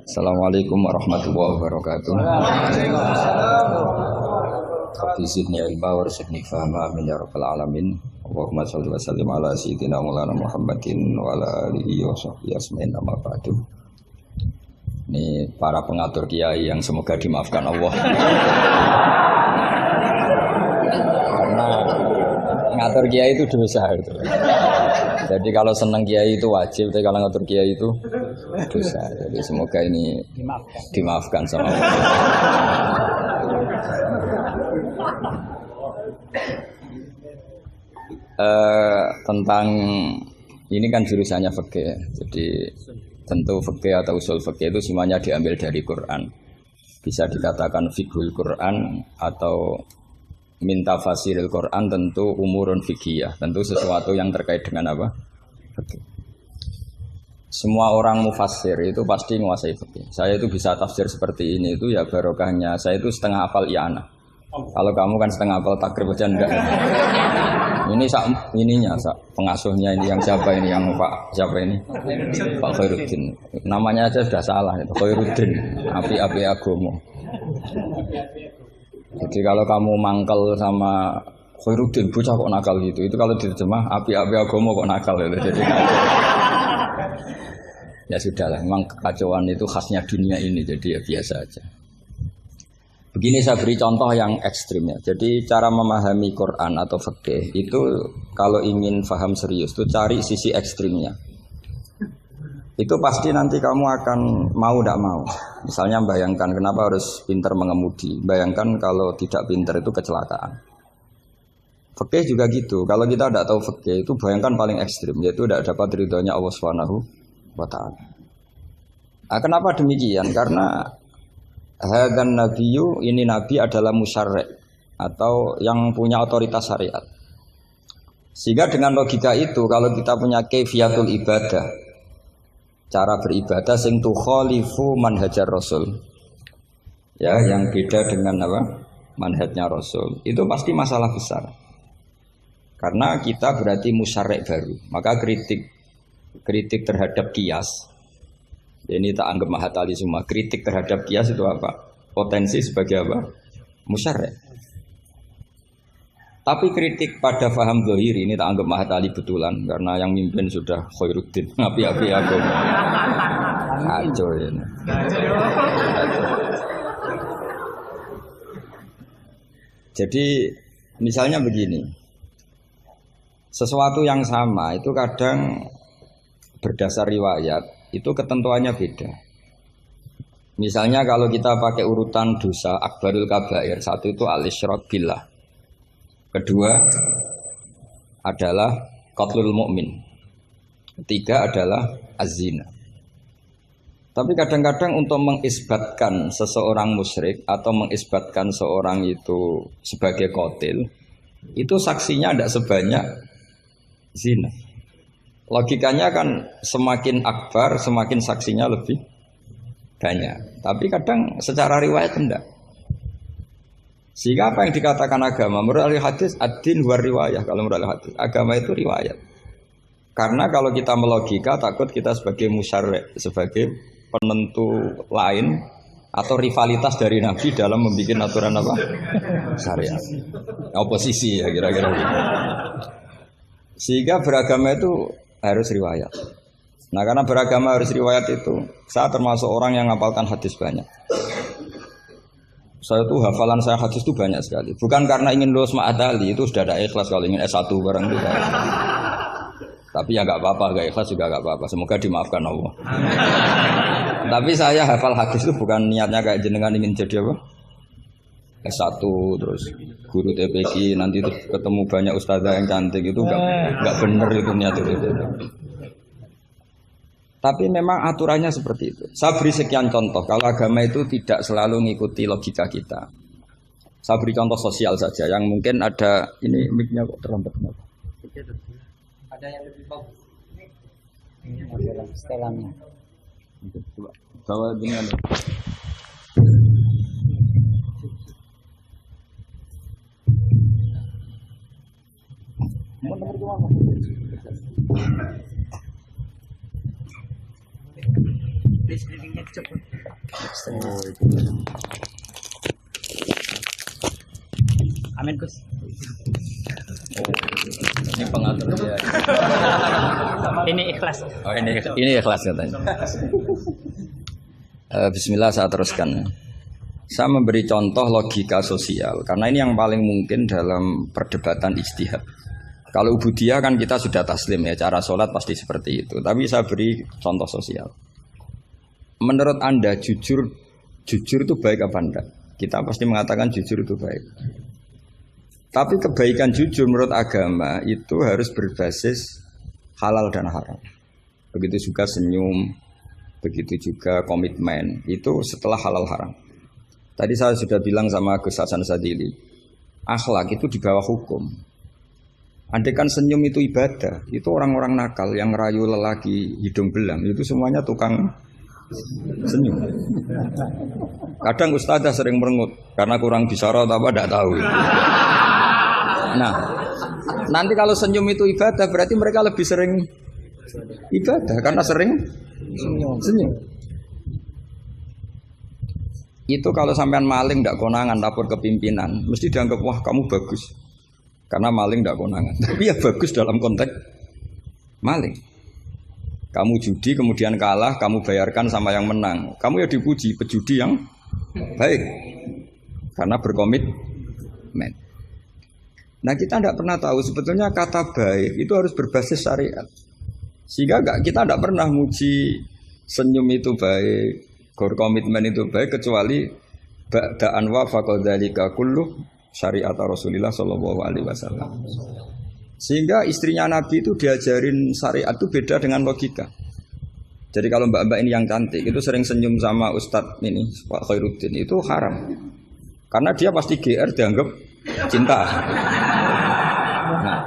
Assalamualaikum warahmatullahi wabarakatuh. Rabbi zidni ilma warzuqni fahma amin ya rabbal alamin. Allahumma shalli wa sallim ala sayyidina maulana Muhammadin wa ala alihi wa sahbihi asma'in amma ba'du. Ini para pengatur kiai yang semoga dimaafkan Allah. Karena ngatur kiai itu dosa gitu. Jadi kalau senang kiai itu wajib, tapi kalau ngatur kiai itu dosa. Jadi semoga ini dimaafkan sama Allah. Tentang ini kan jurusannya fikih. Jadi tentu fikih atau usul fikih itu semuanya diambil dari Quran. Bisa dikatakan fiqhul Quran atau minta fasiril Quran, tentu umurun fikih, tentu sesuatu yang terkait dengan apa? Fikih. Semua orang mufassir itu pasti menguasai fikih. Saya itu bisa tafsir seperti ini itu ya barokahnya. Saya itu setengah hafal i'anah. Kalau kamu kan setengah hafal takrib aja enggak. Ini pengasuhnya ini yang siapa ini, yang Pak siapa ini? Pak Khairuddin. Namanya aja sudah salah itu. Khairuddin, api-api agomo. Jadi kalau kamu mangkel sama Khairuddin, bocah kok nakal gitu. Itu kalau diterjemah api-api agomo kok nakal gitu. Jadi ya sudahlah, memang kekacauan itu khasnya dunia ini, jadi ya biasa aja. Begini saya beri contoh yang ekstrim ya. Jadi cara memahami Quran atau fikih itu kalau ingin paham serius itu cari sisi ekstrimnya. Itu pasti nanti kamu akan mau tidak mau. Misalnya bayangkan kenapa harus pintar mengemudi. Bayangkan kalau tidak pintar itu kecelakaan. Fikih juga gitu. Kalau kita tidak tahu fikih itu bayangkan paling ekstrim, yaitu tidak dapat ridhonya Allah Subhanahu wa ta'ala. Nah, kenapa demikian? Karena hadan nabiyyu, ini nabi adalah musyarri' atau yang punya otoritas syariat. Sehingga dengan logika itu kalau kita punya kaifiyatul ibadah, cara beribadah sing tukhalifu manhajar rasul, ya yang beda dengan apa? Manhajnya rasul, itu pasti masalah besar. Karena kita berarti musyarri' baru. Maka kritik terhadap qiyas, ini tak anggap mahatali semua. Kritik terhadap qiyas itu apa? Potensi sebagai apa? Musyarri'. Tapi kritik pada faham zahiri ini tak anggap mahatali betulan, karena yang mimpin sudah Khairuddin. Api-api aku. Kacau ini. Jadi misalnya begini, sesuatu yang sama itu kadang berdasar riwayat itu ketentuannya beda. Misalnya kalau kita pakai urutan dosa akbarul kabair, satu itu al-isyrak billah, kedua adalah qatlul mu'min, ketiga adalah az-zina. Tapi kadang-kadang untuk mengisbatkan seseorang musyrik atau mengisbatkan seorang itu sebagai qatil, itu saksinya tidak sebanyak zina. Logikanya kan semakin akbar, semakin saksinya lebih banyak. Tapi kadang secara riwayat tidak. Sehingga apa yang dikatakan agama? Menurut ahli hadis, ad-din huwa riwayah. Kalau menurut ahli hadis, agama itu riwayat. Karena kalau kita melogika, takut kita sebagai musyarri', sebagai penentu lain atau rivalitas dari Nabi dalam membuat aturan apa? Syariat. Oposisi ya kira-kira. Sehingga beragama itu harus riwayat. Nah karena beragama harus riwayat itu, saya termasuk orang yang ngapalkan hadis banyak. Saya tuh hafalan saya hadis itu banyak sekali. Bukan karena ingin lulus ma'adali, itu sudah ada ikhlas kalau ingin S1 barang itu. Tapi ya gak apa-apa, gak ikhlas juga gak apa-apa. Semoga dimaafkan Allah. Tapi saya hafal hadis itu bukan niatnya kayak jenengan ingin jadi apa? S1 terus guru TPQ nanti itu ketemu banyak ustazah yang cantik, itu enggak bener itu niat itu. Tapi memang aturannya seperti itu. Saya beri sekian contoh. Kalau agama itu tidak selalu mengikuti logika kita. Saya beri contoh sosial saja yang mungkin ada ini mic-nya kok terlambat kenapa? Ada yang lebih bagus. Ini adalah setelannya. Coba bawa dengan listriknya cepat. Amin Gus. Ini pengatur dia. Ini ikhlas. Oh ini ikhlas katanya. Bismillah saya teruskan. Saya memberi contoh logika sosial karena ini yang paling mungkin dalam perdebatan ijtihad. Kalau ubudiyah kan kita sudah taslim ya, cara sholat pasti seperti itu. Tapi saya beri contoh sosial. Menurut Anda jujur itu baik apa enggak? Kita pasti mengatakan jujur itu baik. Tapi kebaikan jujur menurut agama itu harus berbasis halal dan haram. Begitu juga senyum, begitu juga komitmen, itu setelah halal haram. Tadi saya sudah bilang sama Gus Hasan Sadili, akhlak itu di bawah hukum. Andai kan senyum itu ibadah, itu orang-orang nakal yang rayu lelaki hidung belang, itu semuanya tukang senyum. Kadang ustazah sering merengut karena kurang bisyarah apa tidak tahu. Nah, nanti kalau senyum itu ibadah berarti mereka lebih sering ibadah karena sering senyum. Itu kalau sampean maling tidak konangan lapor ke pimpinan, mesti dianggap wah kamu bagus karena maling tidak konangan. Tapi ya bagus dalam konteks maling. Kamu judi kemudian kalah, kamu bayarkan sama yang menang. Kamu ya dipuji pejudi yang baik karena berkomitmen. Nah kita tidak pernah tahu sebetulnya kata baik itu harus berbasis syariat. Sehingga kita tidak pernah muji senyum itu baik, berkomitmen itu baik kecuali ba'da'an wa faqadzalika kullu syariat Rasulullah sallallahu alaihi wasallam. Sehingga istrinya Nabi itu diajarin syariat itu beda dengan logika. Jadi kalau mbak-mbak ini yang cantik itu sering senyum sama Ustadz ini Pak Khairuddin itu haram. Karena dia pasti GR dianggap cinta. Nah,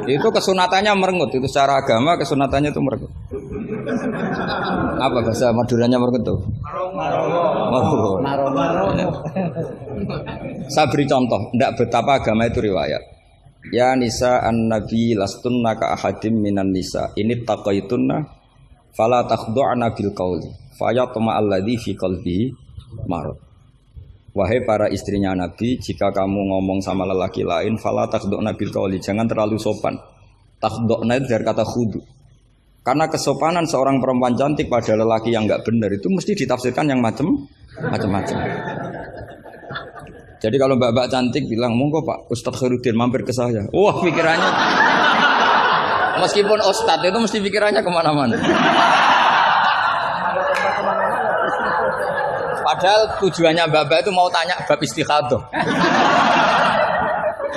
itu kesunatannya merengut. Itu secara agama kesunatannya itu merengut. Apa bahasa Maduranya merengut tuh? Saya beri contoh, tidak betapa agama itu riwayat. Ya nisa an-nabi lastunna ka ahadim minan nisa. Ini taqaitunna fala takhdu'na bil qauli fayatma alladzi fi qalbihi marad. Wahai para istrinya Nabi, jika kamu ngomong sama lelaki lain, fala takhdu'na bil qauli, jangan terlalu sopan. Takhdu'na itu dari kata khudu. Karena kesopanan seorang perempuan cantik pada lelaki yang enggak benar itu mesti ditafsirkan yang macam-macam. Jadi kalau mbak-mbak cantik bilang, monggo Pak Ustadz Khairuddin mampir ke saya. Wah pikirannya, meskipun Ustadz itu mesti pikirannya kemana-mana. Padahal tujuannya mbak-mbak itu mau tanya bab istikhadah.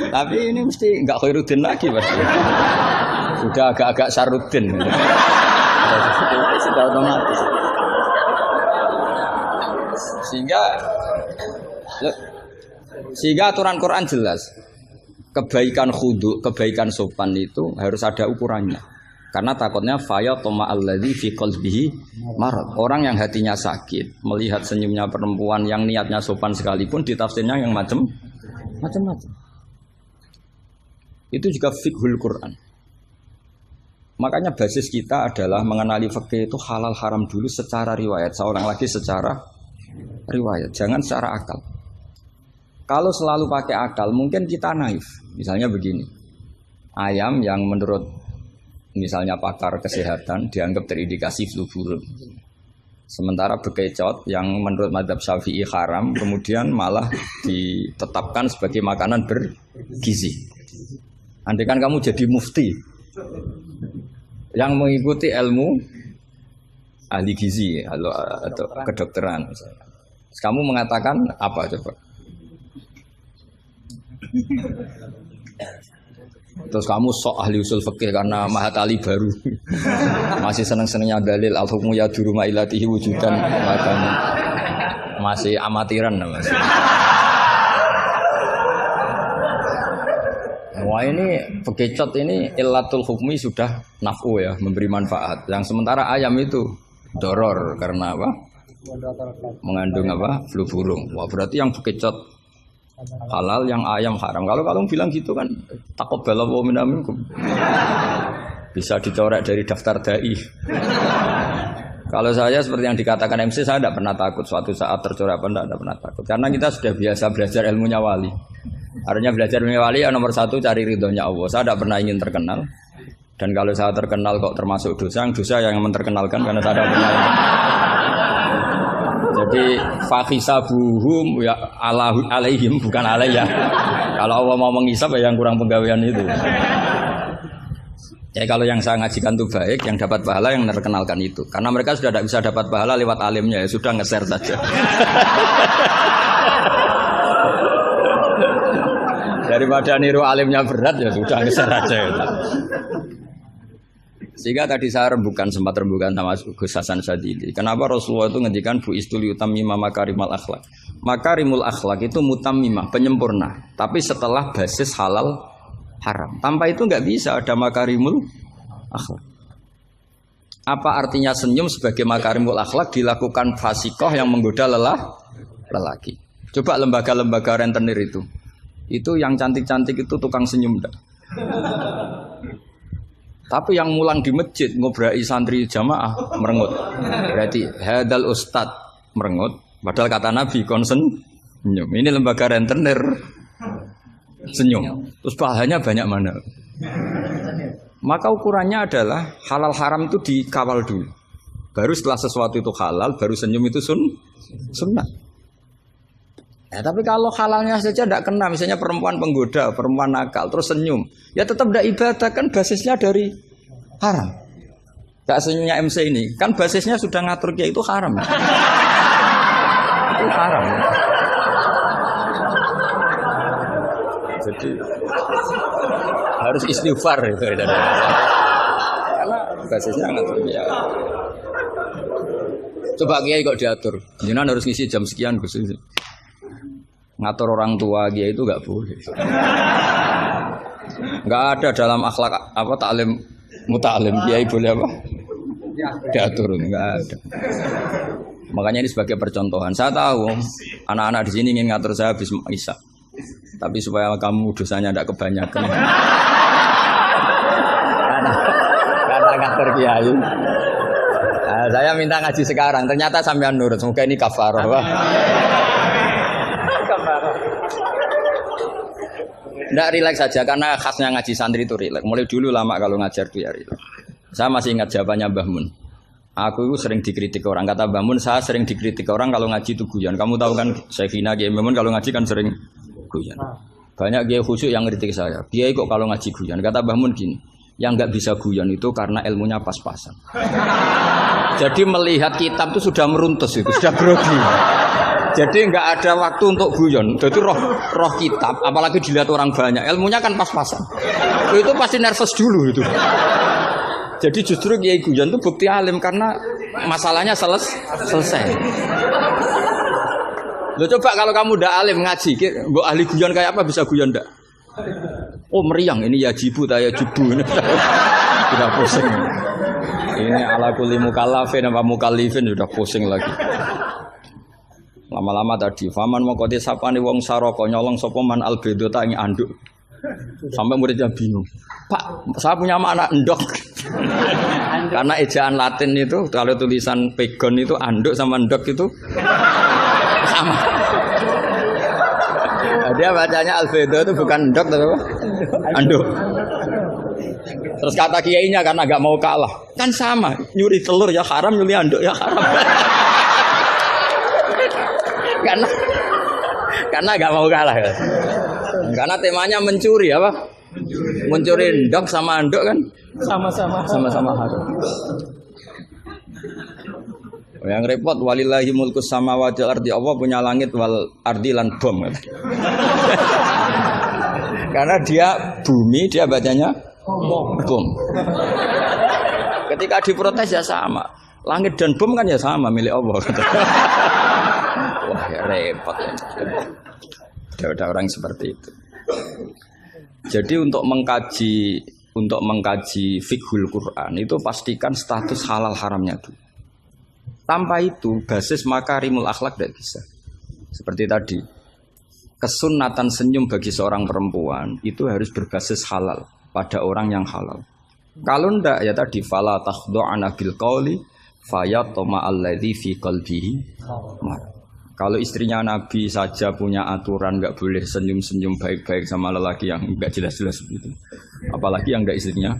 Tapi ini mesti enggak Khairuddin lagi pasti. Sudah agak-agak Saruddin. Sudah otomatis. Sehingga aturan Quran jelas. Kebaikan khudu, kebaikan sopan itu harus ada ukurannya. Karena takutnya faya toma alladzi fi qalbihi marad. Orang yang hatinya sakit melihat senyumnya perempuan yang niatnya sopan sekalipun ditafsirnya yang macam-macam. Itu juga fiqhul Quran. Makanya basis kita adalah mengenali fikih itu halal haram dulu secara riwayat. Seorang lagi secara riwayat, jangan secara akal. Kalau selalu pakai akal, mungkin kita naif. Misalnya begini, ayam yang menurut misalnya pakar kesehatan dianggap terindikasi flu burung. Sementara bekecot yang menurut mazhab Syafi'i haram, kemudian malah ditetapkan sebagai makanan bergizi. Andai kan kamu jadi mufti yang mengikuti ilmu ahli gizi atau kedokteran misalnya. Kamu mengatakan apa coba? Terus kamu sok ahli usul fikih karena Mahatali baru masih seneng-senengnya dalil al-hukmu yaduru ma ilatihi wujudan masih amatiran masih. Wah ini bekecot ini illatul hukmi sudah naf'u ya, memberi manfaat. Yang sementara ayam itu doror karena apa? Mengandung apa? Flu burung. Wah berarti yang bekecot halal, yang ayam haram. Kalau kamu bilang gitu kan taqabbalallahu minna minkum. Bisa dicoret dari daftar dai. Kalau saya seperti yang dikatakan MC, saya tidak pernah takut suatu saat tercorak apa tidak pernah takut. Karena kita sudah biasa belajar ilmunya wali. Artinya belajar ilmunya wali yang nomor satu cari ridhonya Allah. Saya tidak pernah ingin terkenal. Dan kalau saya terkenal kok termasuk dosa, yang menterkenalkan karena saya tidak pernah. Jadi fahisabuhum ya alaihim bukan alayya. Kalau Allah mau menghisab ya yang kurang penggawean itu. Ya kalau yang saya ngajikan itu baik, yang dapat pahala yang menerkenalkan itu. Karena mereka sudah tidak bisa dapat pahala lewat alimnya, ya sudah nge-share saja. Daripada niru alimnya berat ya sudah nge-share saja. Sehingga tadi saya sempat rembukan sama Gus Hasan Sadili. Kenapa Rasulullah itu ngendikan bu istul yutamima makarimul akhlak. Makarimul akhlak itu mutammimah, penyempurna. Tapi setelah basis halal haram. Tanpa itu nggak bisa ada makarimul akhlak. Apa artinya senyum sebagai makarimul akhlak dilakukan fasikoh yang menggoda lelaki. Coba lembaga-lembaga rentenir itu yang cantik-cantik itu tukang senyum enggak? Tapi yang mulang di masjid ngobrai santri jamaah merengut. Berarti hadal ustad merengut. Padahal kata Nabi konsen senyum. Ini lembaga rentenir senyum. Terus pahalanya banyak mana? Maka ukurannya adalah halal haram itu dikawal dulu. Baru setelah sesuatu itu halal, baru senyum itu sunnah. Tapi kalau halalnya saja tidak kena, misalnya perempuan penggoda, perempuan nakal, terus senyum, ya tetap tidak ibadah, kan basisnya dari haram. Gak senyumnya MC ini, kan basisnya sudah ngatur dia itu haram. Itu haram. Jadi harus istighfar itu. Karena basisnya ngatur dia. Coba kiai kok diatur, jangan harus ngisi jam sekian khusus. Ngatur orang tua dia itu nggak boleh. Nggak ada dalam akhlak apa taklim mutalim kiai boleh apa? Diatur nggak ada. Makanya ini sebagai percontohan. Saya tahu anak-anak di sini ingin ngatur saya habis isya. Tapi supaya kamu dosanya tidak kebanyakan. Karena ngatur kiai. Nah, saya minta ngaji sekarang. Ternyata sampean nurut. Semoga ini kafarah. Tidak rileks saja karena khasnya ngaji santri itu rileks. Mulai dulu lama kalau ngajar tuh ya rileks. Saya masih ingat jawabannya Mbah Mun. Aku itu sering dikritik orang. Kata Mbah Mun, saya sering dikritik orang kalau ngaji itu guyon. Kamu tahu kan Syekhina Kiai Mbah Mun kalau ngaji kan sering guyon. Banyak kiai khusyuk yang kritik saya. Kiai kok kalau ngaji guyon. Kata Mbah Mun gini, yang nggak bisa guyon itu karena ilmunya pas-pasan. Jadi melihat kitab itu sudah meruntus itu, sudah grogi. Jadi nggak ada waktu untuk guyon. Jadi roh kitab, apalagi dilihat orang banyak, ilmunya kan pas-pasan. Itu pasti nervous dulu itu. Jadi justru kiai guyon itu bukti alim karena masalahnya selesai. Loh coba kalau kamu udah alim ngaji, mbok ahli guyon kayak apa bisa guyon ndak? Oh meriang ini ya jibu taya jubu ini. Sudah pusing. Ini ala kulli mukallafin apa mukallifin sudah pusing lagi. Lama-lama tadi faman mau kote sapane wong saraka nyolong sapa man albedo tak ing anduk. Sampai muridnya bingung. Pak, saya punya anak endok. Karena ejaan Latin itu kalau tulisan pegon itu anduk sama endok itu sama. Nah, dia bacanya albedo itu bukan endok tapi apa? Anduk. Terus kata kiainya karena agak mau kalah. Kan sama, nyuri telur ya haram, nyuri anduk ya haram. Karena gak mau kalah ya. Karena temanya mencuri apa? Mencuri endok sama anduk kan sama-sama haram. Yang repot walillahi mulkus samawati wal ardi, Allah punya langit wal ardi lan bom. Karena dia bumi, dia bacanya bom. Ketika diprotes ya sama. Langit dan bom kan ya sama milik Allah. Wah ya repot. Ada orang seperti itu. Jadi untuk mengkaji fiqhul Quran itu pastikan status halal haramnya dulu. Tanpa itu basis makarimul akhlak tidak bisa. Seperti tadi, kesunatan senyum bagi seorang perempuan itu harus berbasis halal pada orang yang halal. Kalau ndak ya tadi fala takhdu'ana bil qauli fayatma alladzi fi qalbihi marad. Kalau istrinya Nabi saja punya aturan nggak boleh senyum-senyum baik-baik sama lelaki yang nggak jelas-jelas begitu, apalagi yang nggak istrinya,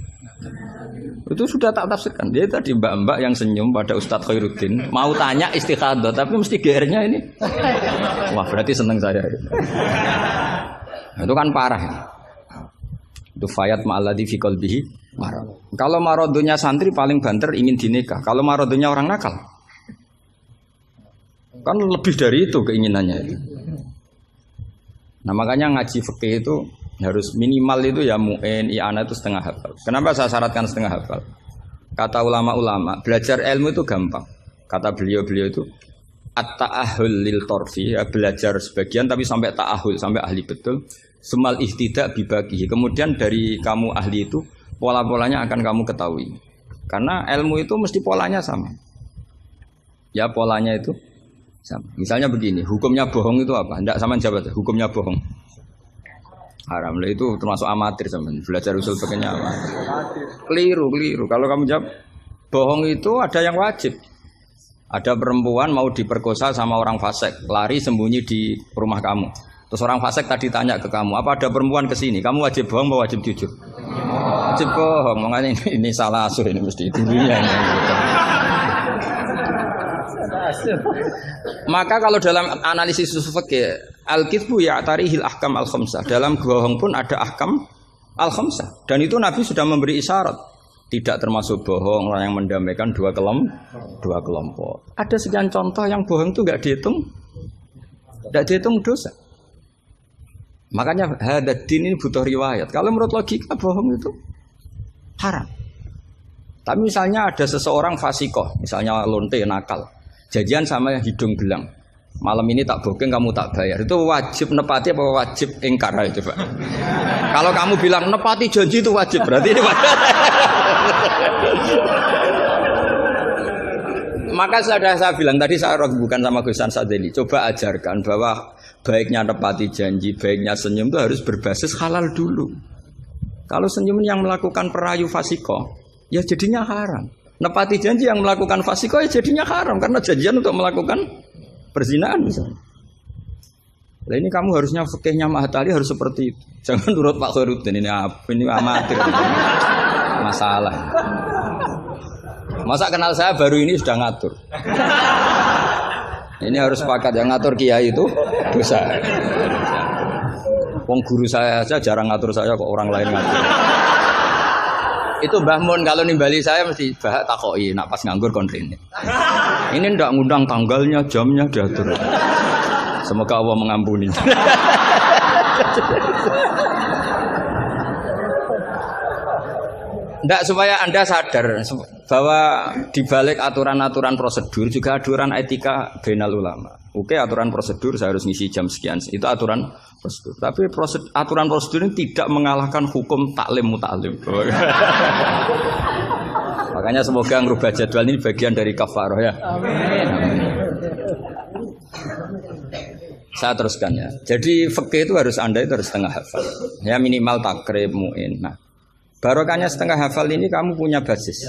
itu sudah tak tafsirkan. Dia tadi mbak-mbak yang senyum pada Ustadz Khairuddin mau tanya istikhadah tapi mesti GR-nya ini, wah berarti seneng saya. Itu kan parah. Itu fayat ma'alladzi fi qalbihi marad. Kalau marodonya santri paling banter ingin dinikah. Kalau marodonya orang nakal kan lebih dari itu keinginannya itu. Nah makanya ngaji fikih itu harus minimal itu ya mu'in, i'anah itu setengah hafal. Kenapa saya syaratkan setengah hafal? Kata ulama-ulama, belajar ilmu itu gampang. Kata beliau-beliau itu at-ta'ahul lil torfi, ya, belajar sebagian tapi sampai ta'ahul, sampai ahli betul. Semal ihtidak bibagihi. Kemudian dari kamu ahli itu pola-polanya akan kamu ketahui. Karena ilmu itu mesti polanya sama. Ya polanya itu sama. Misalnya begini, hukumnya bohong itu apa? Tidak sama jawab, hukumnya bohong haram. Lah itu termasuk amatir teman. Belajar usul fikihnya amatir. Keliru. Kalau kamu jawab bohong itu ada yang wajib. Ada perempuan mau diperkosa sama orang fasik, lari sembunyi di rumah kamu. Terus orang fasik tadi tanya ke kamu, apa ada perempuan ke sini? Kamu wajib bohong atau wajib jujur? Wajib bohong. Makanya ini salah asuh ini mesti dulunya. Maka kalau dalam analisis usul fikih, al-kitsbu ya'tarihil ahkam al-khamsah. Dalam bohong pun ada ahkam al-khamsah. Dan itu Nabi sudah memberi isyarat. Tidak termasuk bohong orang yang mendamaikan dua kelompok. Ada sekian contoh yang bohong itu enggak dihitung dosa. Makanya hadad-din ini butuh riwayat. Kalau menurut logika bohong itu haram. Tapi misalnya ada seseorang fasikoh, misalnya lonte nakal, janjian sama hidung belang, malam ini tak booking kamu tak bayar, itu wajib nepati apa wajib ingkar itu Pak? Kalau kamu bilang nepati janji itu wajib, berarti ini wajib. Maka saya bilang tadi, saya bukan sama Gus Sadeli, coba ajarkan bahwa baiknya nepati janji, baiknya senyum itu harus berbasis halal dulu. Kalau senyum yang melakukan perayu fasiko, ya jadinya haram. Nepati janji yang melakukan fasiko, ya jadinya haram karena janjian untuk melakukan perzinahan misalnya. Nah ini kamu harusnya fikihnya Mahatali harus seperti itu. Jangan turut Pak Khairuddin, ini amatir. Masalah. Masa kenal saya baru ini sudah ngatur. Ini harus sepakat, yang ngatur kiai itu dosa. Wong guru saya aja jarang ngatur saya, kok orang lain ngatur. Itu Mbah Mun kalau nimbali saya mesti bahak takoki, nak pas nganggur konrene. Ini ndak ngundang tanggalnya, jamnya diatur. Semoga Allah mengampuni. Ndak, supaya Anda sadar bahwa di balik aturan-aturan prosedur juga aturan etika bainal ulama. Oke, aturan prosedur saya harus ngisi jam sekian, itu aturan prosedur. Tapi aturan prosedur ini tidak mengalahkan hukum taklim mutaklim. Makanya semoga ngerubah jadwal ini bagian dari kafarah ya. Amin. Saya teruskan ya. Jadi fikih itu harus Anda itu harus setengah hafal. Ya minimal takrib mu'in. Nah, barokahnya setengah hafal ini kamu punya basis.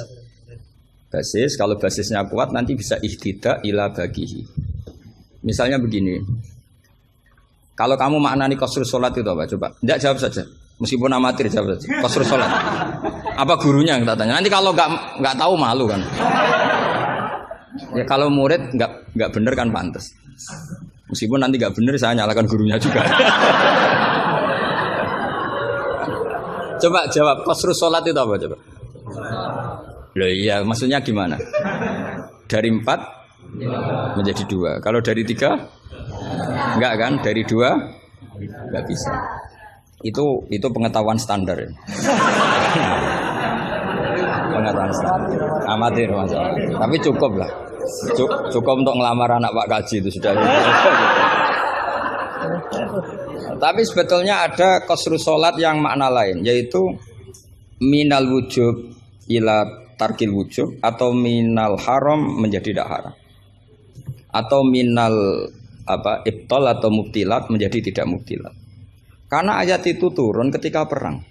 Basis, kalau basisnya kuat nanti bisa ihtidak ila bagihi. Misalnya begini. Kalau kamu maknani qasrus salat itu apa? Coba. Enggak, jawab saja. Meskipun amatir jawab saja. Qasrus salat. Apa gurunya yang tak tanya? Nanti kalau enggak tahu malu kan. Ya kalau murid enggak benar kan pantas. Meskipun nanti enggak benar saya nyalakan gurunya juga. Coba jawab, qasrus salat itu apa coba? Loh iya, maksudnya gimana? Dari 4 menjadi 2. Kalau dari 3? Enggak kan? Dari 2? Enggak bisa. Itu pengetahuan standar ya. Pengetahuan standar. Amatir masalah. Tapi cukup lah. Cukup untuk ngelamar anak Pak Kaji itu sudah. Tapi sebetulnya ada qasrus salat yang makna lain, yaitu minal wujub ila tarkil wujub, atau minal haram menjadi tidak haram, atau minal ibtal atau mubtilat menjadi tidak mubtilat. Karena ayat itu turun ketika perang.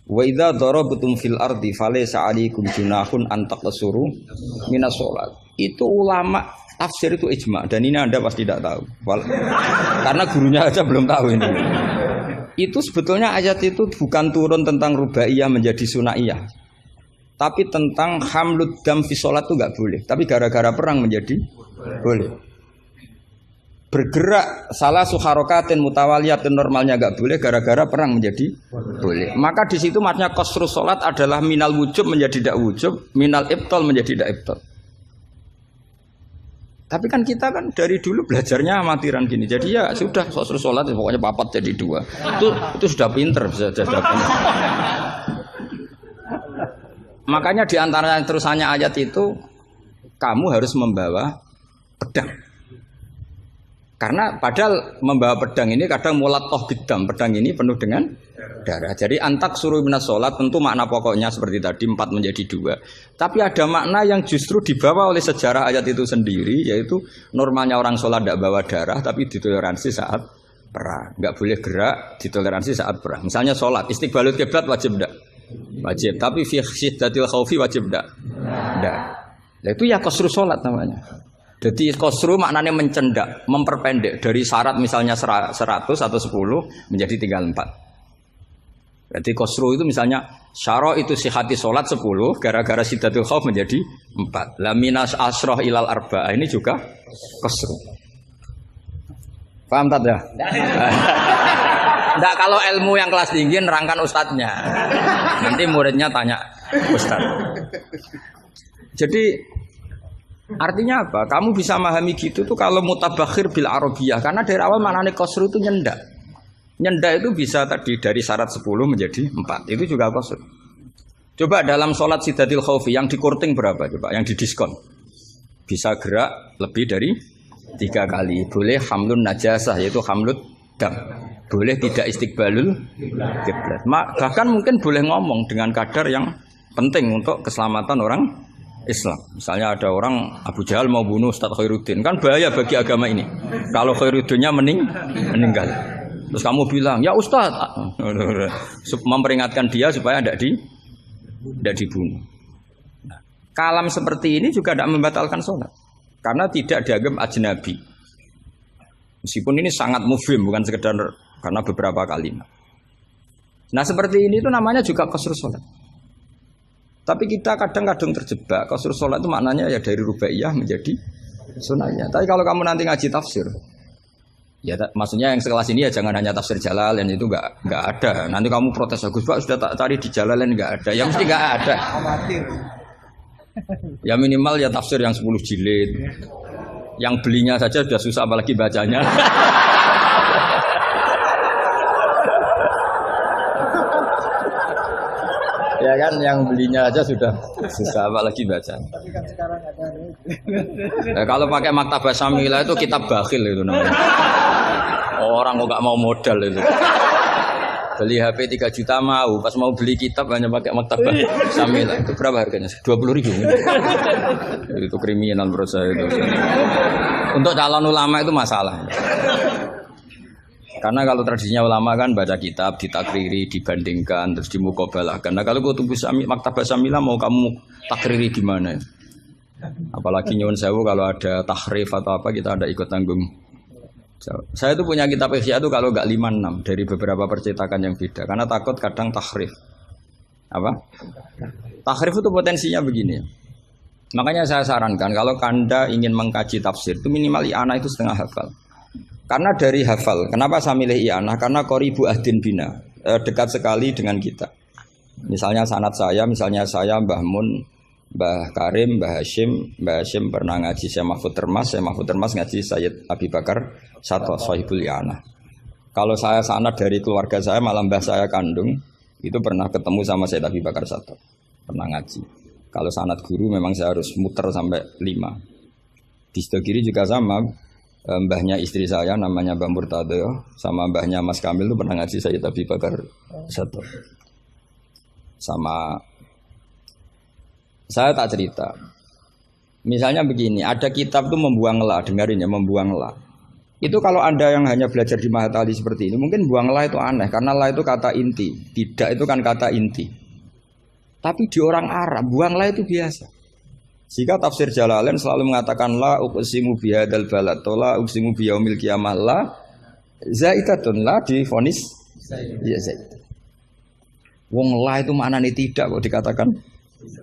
Wa idza darabtum fil ardi falaysa 'alaikum junahun an taqsuru minas shalat. Itu ulama tafsir itu ijma dan ini Anda pasti tidak tahu. Karena gurunya aja belum tahu ini. Itu sebetulnya ayat itu bukan turun tentang rubaiyah menjadi sunaiyah. Tapi tentang hamlud dam fi shalat itu enggak boleh. Tapi gara-gara perang menjadi boleh. Bergerak salah suharokatin mutawaliyatin normalnya enggak boleh, gara-gara perang menjadi boleh. Maka di situ maknanya qasrus salat adalah minal wujub menjadi tidak wujub, minal ibtal menjadi tidak ibtal. Tapi kan kita kan dari dulu belajarnya amatiran gini. Jadi ya sudah qasrus salat pokoknya papat jadi 2. Itu sudah pinter, sudah pinter. Makanya di antara terusannya ayat itu kamu harus membawa pedang. Karena padahal membawa pedang ini kadang mulat toh bidam, pedang ini penuh dengan darah. Jadi antak suruh minas sholat tentu makna pokoknya seperti tadi 4 menjadi 2. Tapi ada makna yang justru dibawa oleh sejarah ayat itu sendiri, yaitu normalnya orang sholat tidak bawa darah tapi ditoleransi saat perang. Nggak boleh gerak, ditoleransi saat perang. Misalnya sholat, istiqbalul kiblat wajib tidak? Wajib. Tapi fi syiddatil khaufi wajib tidak? Tidak. Nah, itu ya qasru sholat namanya. Jadi qasru maknanya mencendak, memperpendek dari syarat misalnya 100 atau 10 menjadi tinggal 4. Berarti qasru itu misalnya syara itu sihati sholat 10 gara-gara syiddatul khauf menjadi 4. La minas asroh ilal arba'ah ini juga qasru. Paham tak ya? Enggak, kalau ilmu yang kelas tinggi nerangkan ustadznya. Nanti muridnya tanya ustadz. Jadi artinya apa? Kamu bisa memahami gitu tuh kalau mutabakhir bil arabiyah. Karena dari awal maknanya qasru itu nyendak. Nyendak itu bisa tadi dari syarat 10 menjadi 4. Itu juga qasru. Coba dalam sholat syiddatil khaufi yang dikurting berapa coba? Yang didiskon. Bisa gerak lebih dari 3 kali. Boleh hamlun najasah yaitu hamlut dam. Boleh tidak istiqbalul kiblat. Bahkan mungkin boleh ngomong dengan kadar yang penting untuk keselamatan orang Islam. Misalnya ada orang Abu Jahal mau bunuh Ustadz Khairuddin, kan bahaya bagi agama ini. Kalau Khairuddinnya meninggal, terus kamu bilang, ya Ustadz, memperingatkan dia supaya tidak dibunuh. Nah, kalam seperti ini juga tidak membatalkan sholat, karena tidak dianggap ajnabi. Meskipun ini sangat mufhim, bukan sekedar karena beberapa kalimat. Nah seperti ini itu namanya juga qasrus sholat. Tapi kita kadang-kadang terjebak. Qasrus sholat itu maknanya ya dari rubaiyah menjadi sunahnya. Tapi kalau kamu nanti ngaji tafsir, ya maksudnya yang sekelas ini ya jangan hanya tafsir Jalalain, itu nggak ada. Nanti kamu protes, Gus Pak sudah tak cari di Jalalain nggak ada. Ya mesti nggak ada. Ya minimal ya tafsir yang 10 jilid. Yang belinya saja sudah susah apalagi bacanya. Ya kan, yang belinya aja sudah susah apalagi baca. Tapi kan sekarang ada. Nah, kalau pakai Maktabah Syamilah itu kitab bakhil itu namanya. Orang kok nggak mau modal itu. Beli HP 3 juta mau, pas mau beli kitab hanya pakai Maktabah Syamilah. Itu berapa harganya? 20.000. Itu kriminal menurut saya itu. Untuk calon ulama itu masalah. Karena kalau tradisinya ulama kan baca kitab, ditakriri, dibandingkan, terus dimuqabalah. Karena kalau kutub Maktabah Syamilah mau kamu takriri gimana? Apalagi nyuwun sewu kalau ada tahrif atau apa kita ada ikut tanggung. Saya itu punya kitab Ihya itu kalau enggak 5-6 dari beberapa percetakan yang beda. Karena takut kadang tahrif. Apa? Tahrif itu potensinya begini. Makanya saya sarankan kalau Anda ingin mengkaji tafsir itu minimal i'anah itu setengah hafal. Karena dari hafal, kenapa saya milih i'anah? Karena qoribu ahdin bina, dekat sekali dengan kita. Misalnya sanad saya, misalnya saya Mbah Mun, Mbah Karim, Mbah Hashim pernah ngaji Syekh Mahfud Termas ngaji Sayyid Abi Bakar Sato, Sahibul i'anah. Kalau saya sanad dari keluarga saya, malah mbah saya kandung, itu pernah ketemu sama Sayyid Abi Bakar Sato, pernah ngaji. Kalau sanad guru memang saya harus muter sampai 5. Di sebelah kiri juga sama. Mbahnya istri saya namanya Mbah Murtado sama mbahnya Mas Kamil itu pernah ngaji Sayyid Abi Bakar Sato. Sama saya tak cerita. Misalnya begini, ada kitab tuh membuang la, dengarin ya, membuang la. Itu kalau Anda yang hanya belajar di Mahatali seperti ini, mungkin buang la itu aneh, karena la itu kata inti, tidak itu kan kata inti. Tapi di orang Arab, buang la itu biasa. Jika tafsir Jalalain selalu mengatakan la uqsimu bihadzal balad, la uqsimu biyaumil qiyamah, la zaidatun, la difonis ya zaidah. Wong la itu maknanya tidak kok dikatakan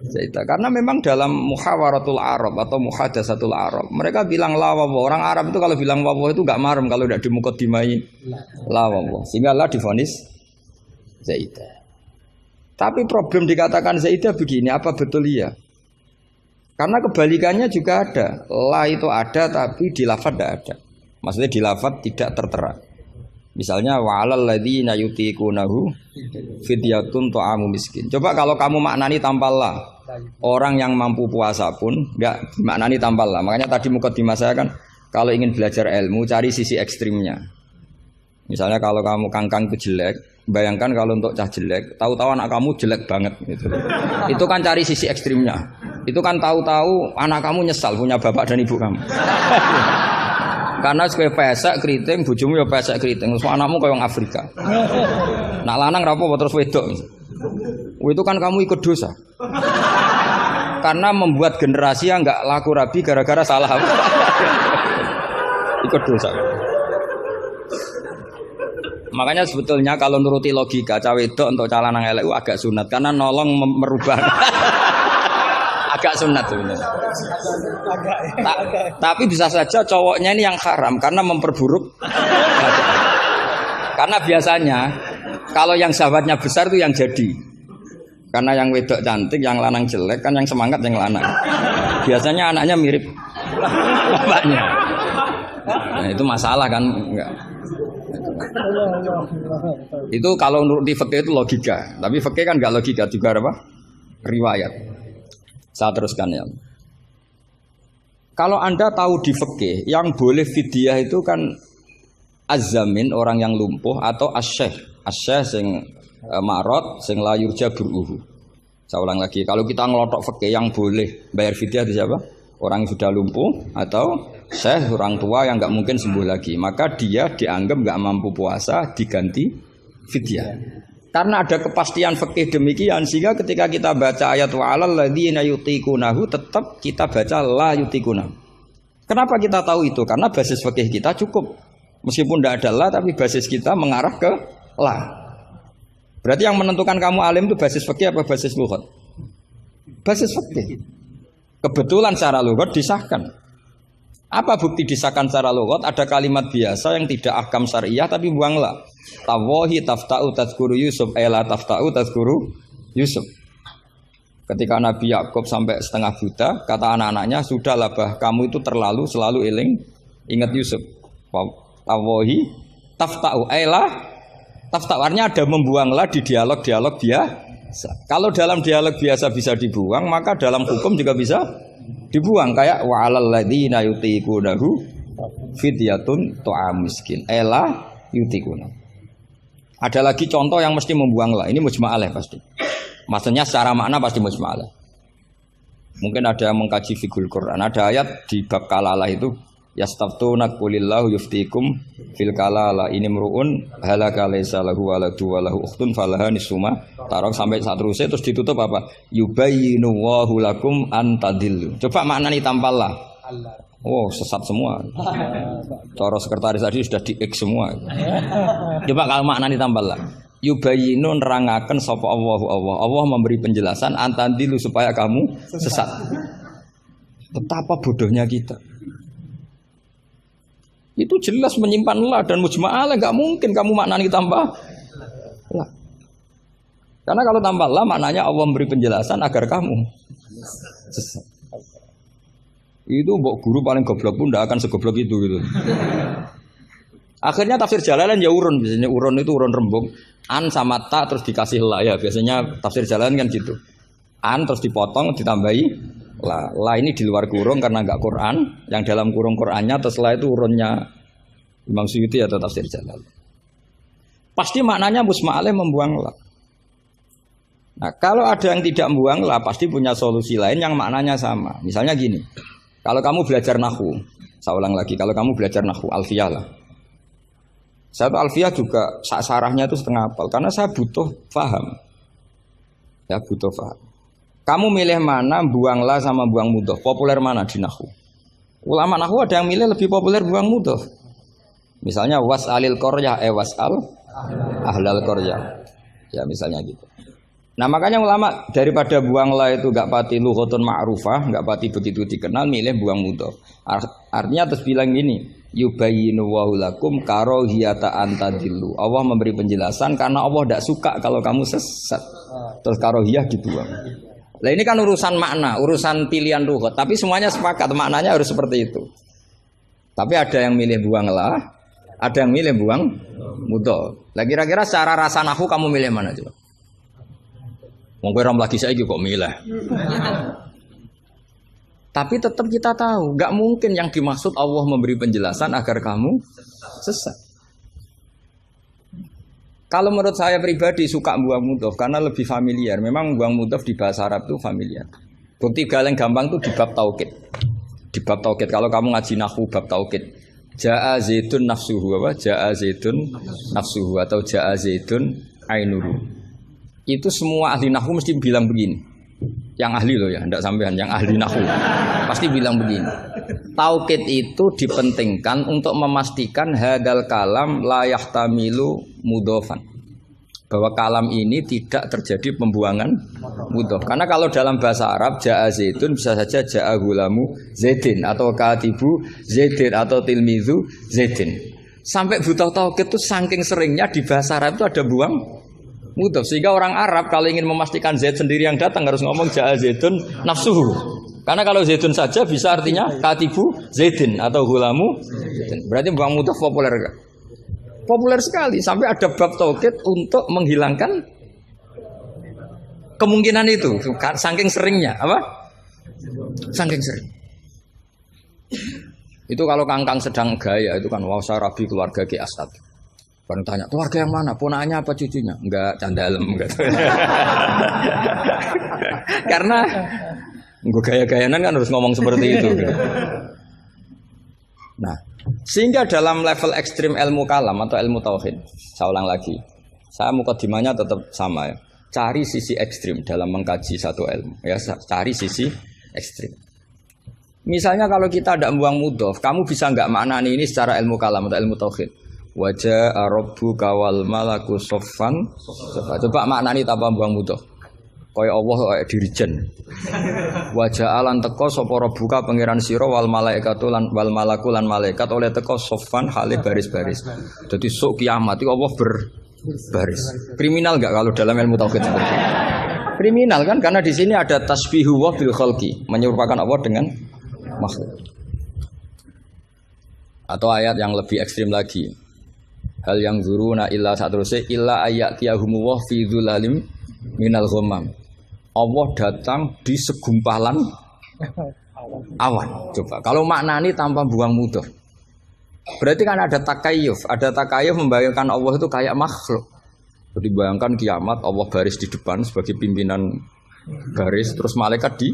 zaidah. Karena memang dalam muhawaratul Arab atau muhadatsatul Arab, mereka bilang la wawa. Orang Arab itu kalau bilang wawa itu enggak marem kalau tidak dimuqaddimai la wawa. Sehingga la difonis zaidah. Tapi problem dikatakan zaidah begini, apa betul iya? Karena kebalikannya juga ada. La itu ada tapi di lafaz tidak ada. Maksudnya di lafaz tidak tertera. Misalnya wa'alal ladzina yutiqunahu fidyatun ta'amu miskin. Coba kalau kamu maknani tanpa la, orang yang mampu puasa pun enggak maknani tanpa la. Makanya tadi mukadimah saya kan kalau ingin belajar ilmu cari sisi ekstrimnya. Misalnya kalau kamu kangkang itu jelek, bayangkan kalau untuk cah jelek, tahu-tahu anak kamu jelek banget gitu. Itu kan cari sisi ekstrimnya. Itu kan tahu-tahu anak kamu nyesal punya bapak dan ibu kamu. Karena supaya pesek keriting, bojomu ya pesek keriting, terus anakmu kayak orang Afrika. Nak lanang rapo terus wedok. Itu kan kamu ikut dosa. Karena membuat generasi yang enggak laku rabi gara-gara salah. Ikut dosa. Makanya sebetulnya kalau nuruti logika cawe wedok untuk cah lanang elek agak sunat karena nolong merubah. Agak sunat sebenarnya. Tapi bisa saja cowoknya ini yang haram karena memperburuk. Karena biasanya kalau yang sahabatnya besar itu yang jadi. Karena yang wedok cantik, yang lanang jelek kan yang semangat yang lanang. Biasanya anaknya mirip bapaknya. Nah, itu masalah kan enggak. Itu kalau menurut di fikih itu logika, tapi fikih kan enggak logika juga apa? Riwayat. Saya teruskan ya. Kalau Anda tahu di fikih yang boleh fidyah itu kan az-zamin orang yang lumpuh atau as-syekh. As-syekh sing marot sing la yurja buruhu. Saya ulang lagi, kalau kita ngelotok fikih yang boleh bayar fidyah itu siapa? Orang yang sudah lumpuh atau syekh orang tua yang enggak mungkin sembuh lagi, maka dia dianggap enggak mampu puasa diganti fidyah. Karena ada kepastian fikih demikian sehingga ketika kita baca ayat wa'alal ladzina yutiqunahu tetap kita baca la yutiqunahu. Kenapa kita tahu itu? Karena basis fikih kita cukup. Meskipun tidak ada la tapi basis kita mengarah ke la. Berarti yang menentukan kamu alim itu basis fikih apa basis lughat? Basis fikih. Kebetulan secara lughat disahkan. Apa bukti disahkan secara lughat? Ada kalimat biasa yang tidak ahkam syariah tapi buang la. Tawahi tafta'u tazkuru Yusuf la tafta'u tazkuru Yusuf. Ketika Nabi Yakub sampai setengah buta, kata anak-anaknya, "Sudahlah bah, kamu itu terlalu selalu eling ingat Yusuf." Tawahi tafta'u la tafta'u artinya ada membuang la di dialog-dialog biasa. Kalau dalam dialog biasa bisa dibuang, maka dalam hukum juga bisa dibuang kayak wa'alal ladzina yutiqunahu fidyatun ta'am miskin. La yutiqunahu. Ada lagi contoh yang mesti membuang lah. Ini mujma'alah pasti. Maksudnya secara makna pasti mujma'alah. Mungkin ada yang mengkaji fikul Quran. Ada ayat di bab kalalah itu yastaftuna qulillahu yuftikum fil kalalah ini mruun halaka laisa lahu waladu wa lahu ukhtun falaha nisuma tarok sampai saat terusnya terus ditutup apa yubayyinu wallahu lakum an tadillu. Coba maknani tanpa la. Oh sesat semua. Cara sekretaris tadi sudah di X semua. Coba kalau maknani tambah lah. Yubayinu nerangaken sapa Allah memberi penjelasan antandilu supaya kamu sesat. Betapa bodohnya kita. Itu jelas menyimpan la dan mujma'alah enggak mungkin kamu maknani tambah la. Karena kalau tambah la maknanya Allah memberi penjelasan agar kamu sesat. Itu mbok guru paling goblok pun tidak akan segoblok itu gitu. Akhirnya tafsir Jalalain ya urun, biasanya urun itu urun rembuk. An sama ta terus dikasih la ya, biasanya tafsir Jalalain kan gitu. An terus dipotong ditambahi la. La ini di luar kurung karena enggak Quran, yang dalam kurung Qurannya terus la itu urunnya Imam Suyuti atau tafsir Jalalain. Pasti maknanya musma'aleh membuang la. Nah, kalau ada yang tidak membuang la pasti punya solusi lain yang maknanya sama. Misalnya gini. Kalau kamu belajar nahwu, Saya ulang lagi, kalau kamu belajar nahwu alfiyah lah. Saya tuh alfiyah juga sarahnya itu setengah hafal karena saya butuh paham. Ya butuh paham. Kamu milih mana buang la sama buang mudhof? Populer mana di nahwu? Ulama nahwu ada yang milih lebih populer buang mudhof. Misalnya was'alil qaryah was'al ahlal qaryah. Ya misalnya gitu. Nah makanya ulama daripada buang la itu gak pati lughatun ma'rufah, gak pati begitu dikenal, milih buang mudhof. Artinya terus bilang gini, yubayyinu wa lakum karahiyata antadillu. Allah memberi penjelasan karena Allah tidak suka kalau kamu sesat. Terus karohiyah dibuang. Nah ini kan urusan makna, urusan pilihan lughat, tapi semuanya sepakat maknanya harus seperti itu. Tapi ada yang milih buang la, ada yang milih buang mudhof. Lah kira-kira secara rasa nahwu kamu milih mana coba? Wong kowe ram lagi saiki kok milih. Tapi tetap kita tahu, nggak mungkin yang dimaksud Allah memberi penjelasan agar kamu sesat. Kalau menurut saya pribadi suka buang mudhof karena lebih familiar. Memang buang mudhof di bahasa Arab itu familiar. Bukti paling gampang itu di bab taukid. Di bab taukid kalau kamu ngaji nahwu bab taukid. Ja'a zaitun nafsuhu apa? Ja'a zaitun nafsuhu atau ja'a zaitun ainuru. Itu semua ahli nahwu mesti bilang begini. Yang ahli loh ya, tidak sampean, yang ahli nahwu pasti bilang begini. Taukid itu dipentingkan untuk memastikan hadal kalam la yahtamilu mudhofan. Bahwa kalam ini tidak terjadi pembuangan mudhof. Karena kalau dalam bahasa Arab ja'a zaitun bisa saja ja'a gulamu zaitin atau katibu zaitin atau tilmizu zaitin. Sampai butuh taukid itu saking seringnya di bahasa Arab itu ada buang mudhof, sehingga orang Arab kalau ingin memastikan Zaid sendiri yang datang harus ngomong ja'a zaitun nafsuhu. Karena kalau zaitun saja bisa artinya katibu zaitin atau gulamu zaitin. Berarti buang mudhof populer enggak? Populer sekali sampai ada bab taukid untuk menghilangkan kemungkinan itu. Saking seringnya, apa? Saking sering. Itu kalau kangkang sedang gaya itu kan wasa rabi keluarga Ki Asad. Baru tanya, keluarga yang mana? Ponakannya apa cucunya? Enggak, candalem enggak. Karena gue gaya-gayanan kan harus ngomong seperti itu. Nah, sehingga dalam level ekstrim ilmu kalam atau ilmu tauhid, saya ulang lagi, saya mukadimahnya tetap sama ya. Cari sisi ekstrim dalam mengkaji satu ilmu, ya cari sisi ekstrim. Misalnya kalau kita tidak membuang mudhof, kamu bisa nggak maknani ini secara ilmu kalam atau ilmu tauhid? Wajah Rabbuka wal malaku soffan. Coba maknani tanpa buang mudhof. Kaya Allah kaya dirijen. Wajah alan teko sapa Rabbuka pangeran sira wal malaikatu lan wal malaku lan malaikat oleh teko soffan hale baris-baris. Jadi sok kiamat itu Allah berbaris. Kriminal enggak kalau dalam ilmu tauhid seperti itu? Kriminal kan karena di sini ada tasbihu wa bil khalqi, menyerupakan Allah dengan makhluk. Atau ayat yang lebih ekstrim lagi. Hal yang zuruna illa satruse illa ayatiyahumu wa fi dzulalim minal ghamam. Allah datang di segumpalan awan. Coba kalau maknani tanpa buang mudhof. Berarti kan ada takayuf membayangkan Allah itu kayak makhluk. Jadi bayangkan kiamat Allah baris di depan sebagai pimpinan baris, terus malaikat di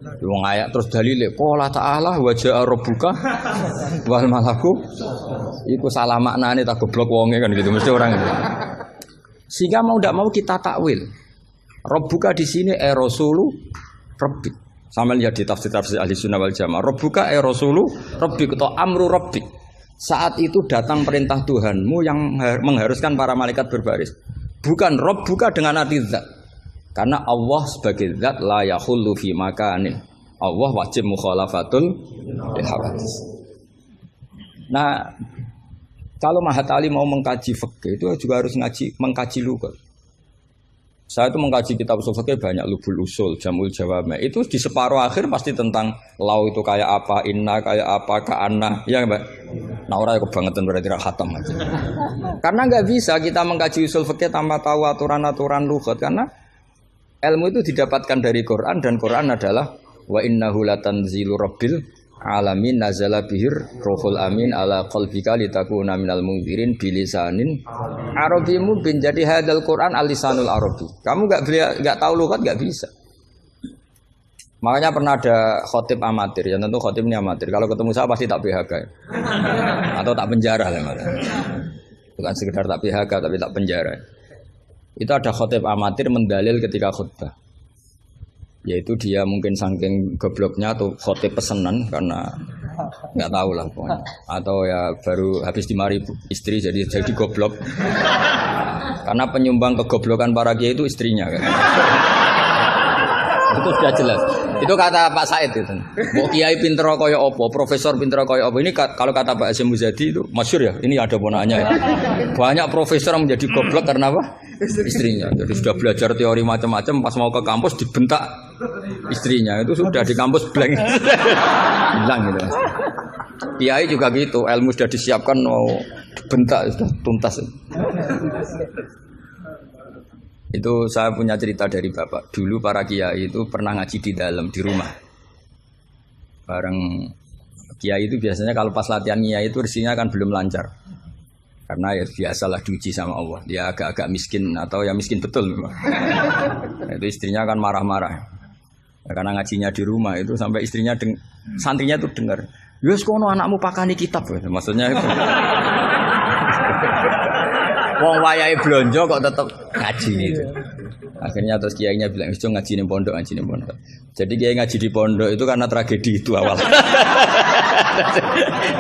wong ayat terus dalile qala ta'ala wa ja'a rabbuka wal malaku iku salah maknane tak goblok wonge kan gitu mesti orang itu. Sehingga mau ndak mau kita takwil. Rabbuka di sini rasulu rabbik. Sama lihat di tafsir ahli sunnah wal jamaah. Rabbuka rasulu rabbik atau amru rabbik. Saat itu datang perintah Tuhanmu yang mengharuskan para malaikat berbaris. Bukan Rabbuka dengan arti zat. Karena Allah sebagai zat la yahullu fi makanin. Allah wajib mukhalafatul hawadits. Nah, kalau Mahatali mau mengkaji fikih itu juga harus mengkaji lughat. Saya itu mengkaji kitab usul fikih banyak, Lubul Usul, Jamul Jawami. Itu di separuh akhir pasti tentang lau itu kayak apa, inna kayak apa, ka'anna, ya Mbak. Nah orang kebangetan berarti khatam aja. Karena nggak bisa kita mengkaji usul fikih tanpa tahu aturan-aturan lughat karena ilmu itu didapatkan dari Quran dan Quran adalah wa innahu latanzilu rabbil alamin nazala bihir ruhul amin ala qalbika litakuna minal munzirin bilisanin arabi mubin. Jadi hadal Quran al-lisanul arabi. Kamu enggak tahu lughat enggak bisa. Makanya pernah ada khotib amatir, ya tentu khotib ini amatir. Kalau ketemu saya pasti tak PHK atau tak penjara lah malah. Bukan sekedar tak PHK tapi tak penjara. Itu ada khotib amatir mendalil ketika khutbah. Yaitu dia mungkin saking gobloknya atau khotib pesenan karena nggak tahu lah pokoknya. Atau ya baru habis dimari istri jadi goblok. Karena penyumbang kegoblokan para kiai itu istrinya kan. Itu sudah jelas. Itu kata Pak Said itu. Mau kiai pinter kaya apa, profesor pinter kaya apa. Ini kalau kata Pak Hasyim Muzadi itu masyhur ya. Ini ada ponaknya ya. Banyak profesor yang menjadi goblok karena apa? Istrinya. Jadi sudah belajar teori macam-macam, pas mau ke kampus dibentak istrinya. Itu sudah di kampus blank. Hilang gitu. Kiai juga gitu, ilmu sudah disiapkan mau dibentak sudah tuntas. Itu saya punya cerita dari bapak. Dulu para kiai itu pernah ngaji di dalam di rumah. Bareng kiai itu biasanya kalau pas latihan kiai itu rezekinya kan belum lancar. Karena ya biasalah diuji sama Allah. Dia agak-agak miskin atau ya miskin betul memang. Itu istrinya kan marah-marah. Ya, karena ngajinya di rumah itu sampai istrinya santrinya tuh dengar. Yus kono anakmu pakani kitab. Maksudnya itu. Wong wayahe blonjo kok tetep ngaji gitu. Akhirnya terus kiainya bilang, "Wis ngaji ning pondok, ngaji ning pondok." Jadi kiai ngaji di pondok itu karena tragedi itu awal.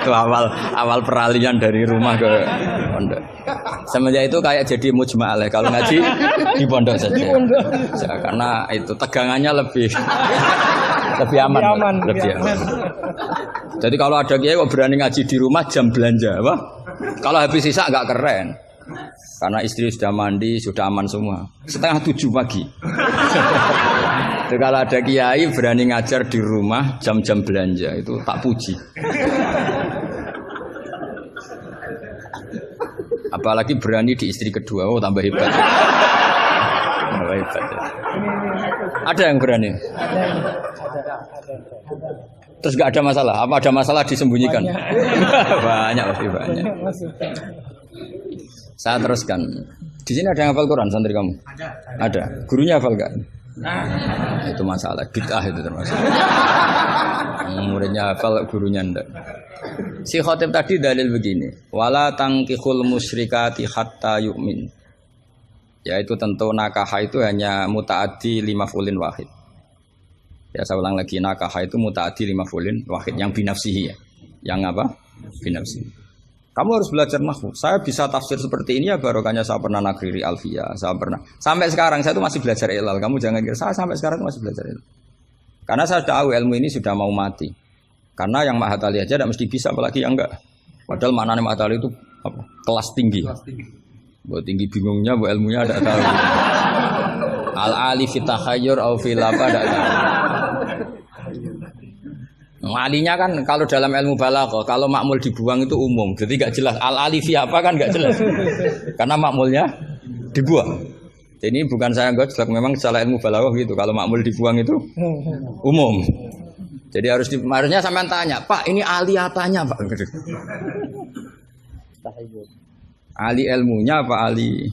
Itu awal peralihan dari rumah ke pondok. Semenjak itu kayak jadi mujma'ah kalau ngaji di pondok saja. Ya, karena itu tegangannya lebih aman. Jadi kalau ada kiai kok berani ngaji di rumah jam belanja, apa? Kalau habis sisa enggak keren. Karena istri sudah mandi, sudah aman semua. 6:30 pagi. Jadi kalau ada kiai berani ngajar di rumah jam-jam belanja itu tak puji. Apalagi berani di istri kedua, oh tambah hebat. Tambah hebat. Ya. Ada yang berani? Terus nggak ada masalah? Apa ada masalah disembunyikan? Banyak pasti banyak. Saya teruskan. Di sini ada yang hafal Quran santri kamu? Ada. Gurunya hafal nggak? Itu masalah. Bid'ah itu termasuk. Muridnya hafal, gurunya enggak. Si khotib tadi dalil begini. Wala tangkihul musyrikati hatta yu'min. Yaitu tentu nakah itu hanya muta'addi 5 fulin wahid. Ya saya ulang lagi, nakah itu muta'addi 5 fulin wahid. Yang binafsihi ya. Yang apa? Binafsihi. Kamu harus belajar nahwu. Saya bisa tafsir seperti ini ya barokahnya saya pernah nakriri Alfiyah, saya pernah. Sampai sekarang saya itu masih belajar ilal. Kamu jangan kira saya sampai sekarang itu masih belajar ilal. Karena saya tahu ilmu ini sudah mau mati. Karena yang Mahatali aja tidak mesti bisa, apalagi yang enggak. Padahal maknanya Mahatali itu apa? Kelas tinggi. Buat tinggi bingungnya, buat ilmunya tidak tahu. Al-ali fitahayyur au fil apa tidak tahu. Alinya kan kalau dalam ilmu balaghah kalau makmul dibuang itu umum, jadi nggak jelas al-alifi apa kan nggak jelas, karena makmulnya dibuang. Jadi ini bukan saya nggak jelas, memang secara ilmu balaghah gitu. Kalau makmul dibuang itu umum. Jadi harusnya sampean tanya, Pak ini ali apanya Pak? Ali ilmunya apa ali?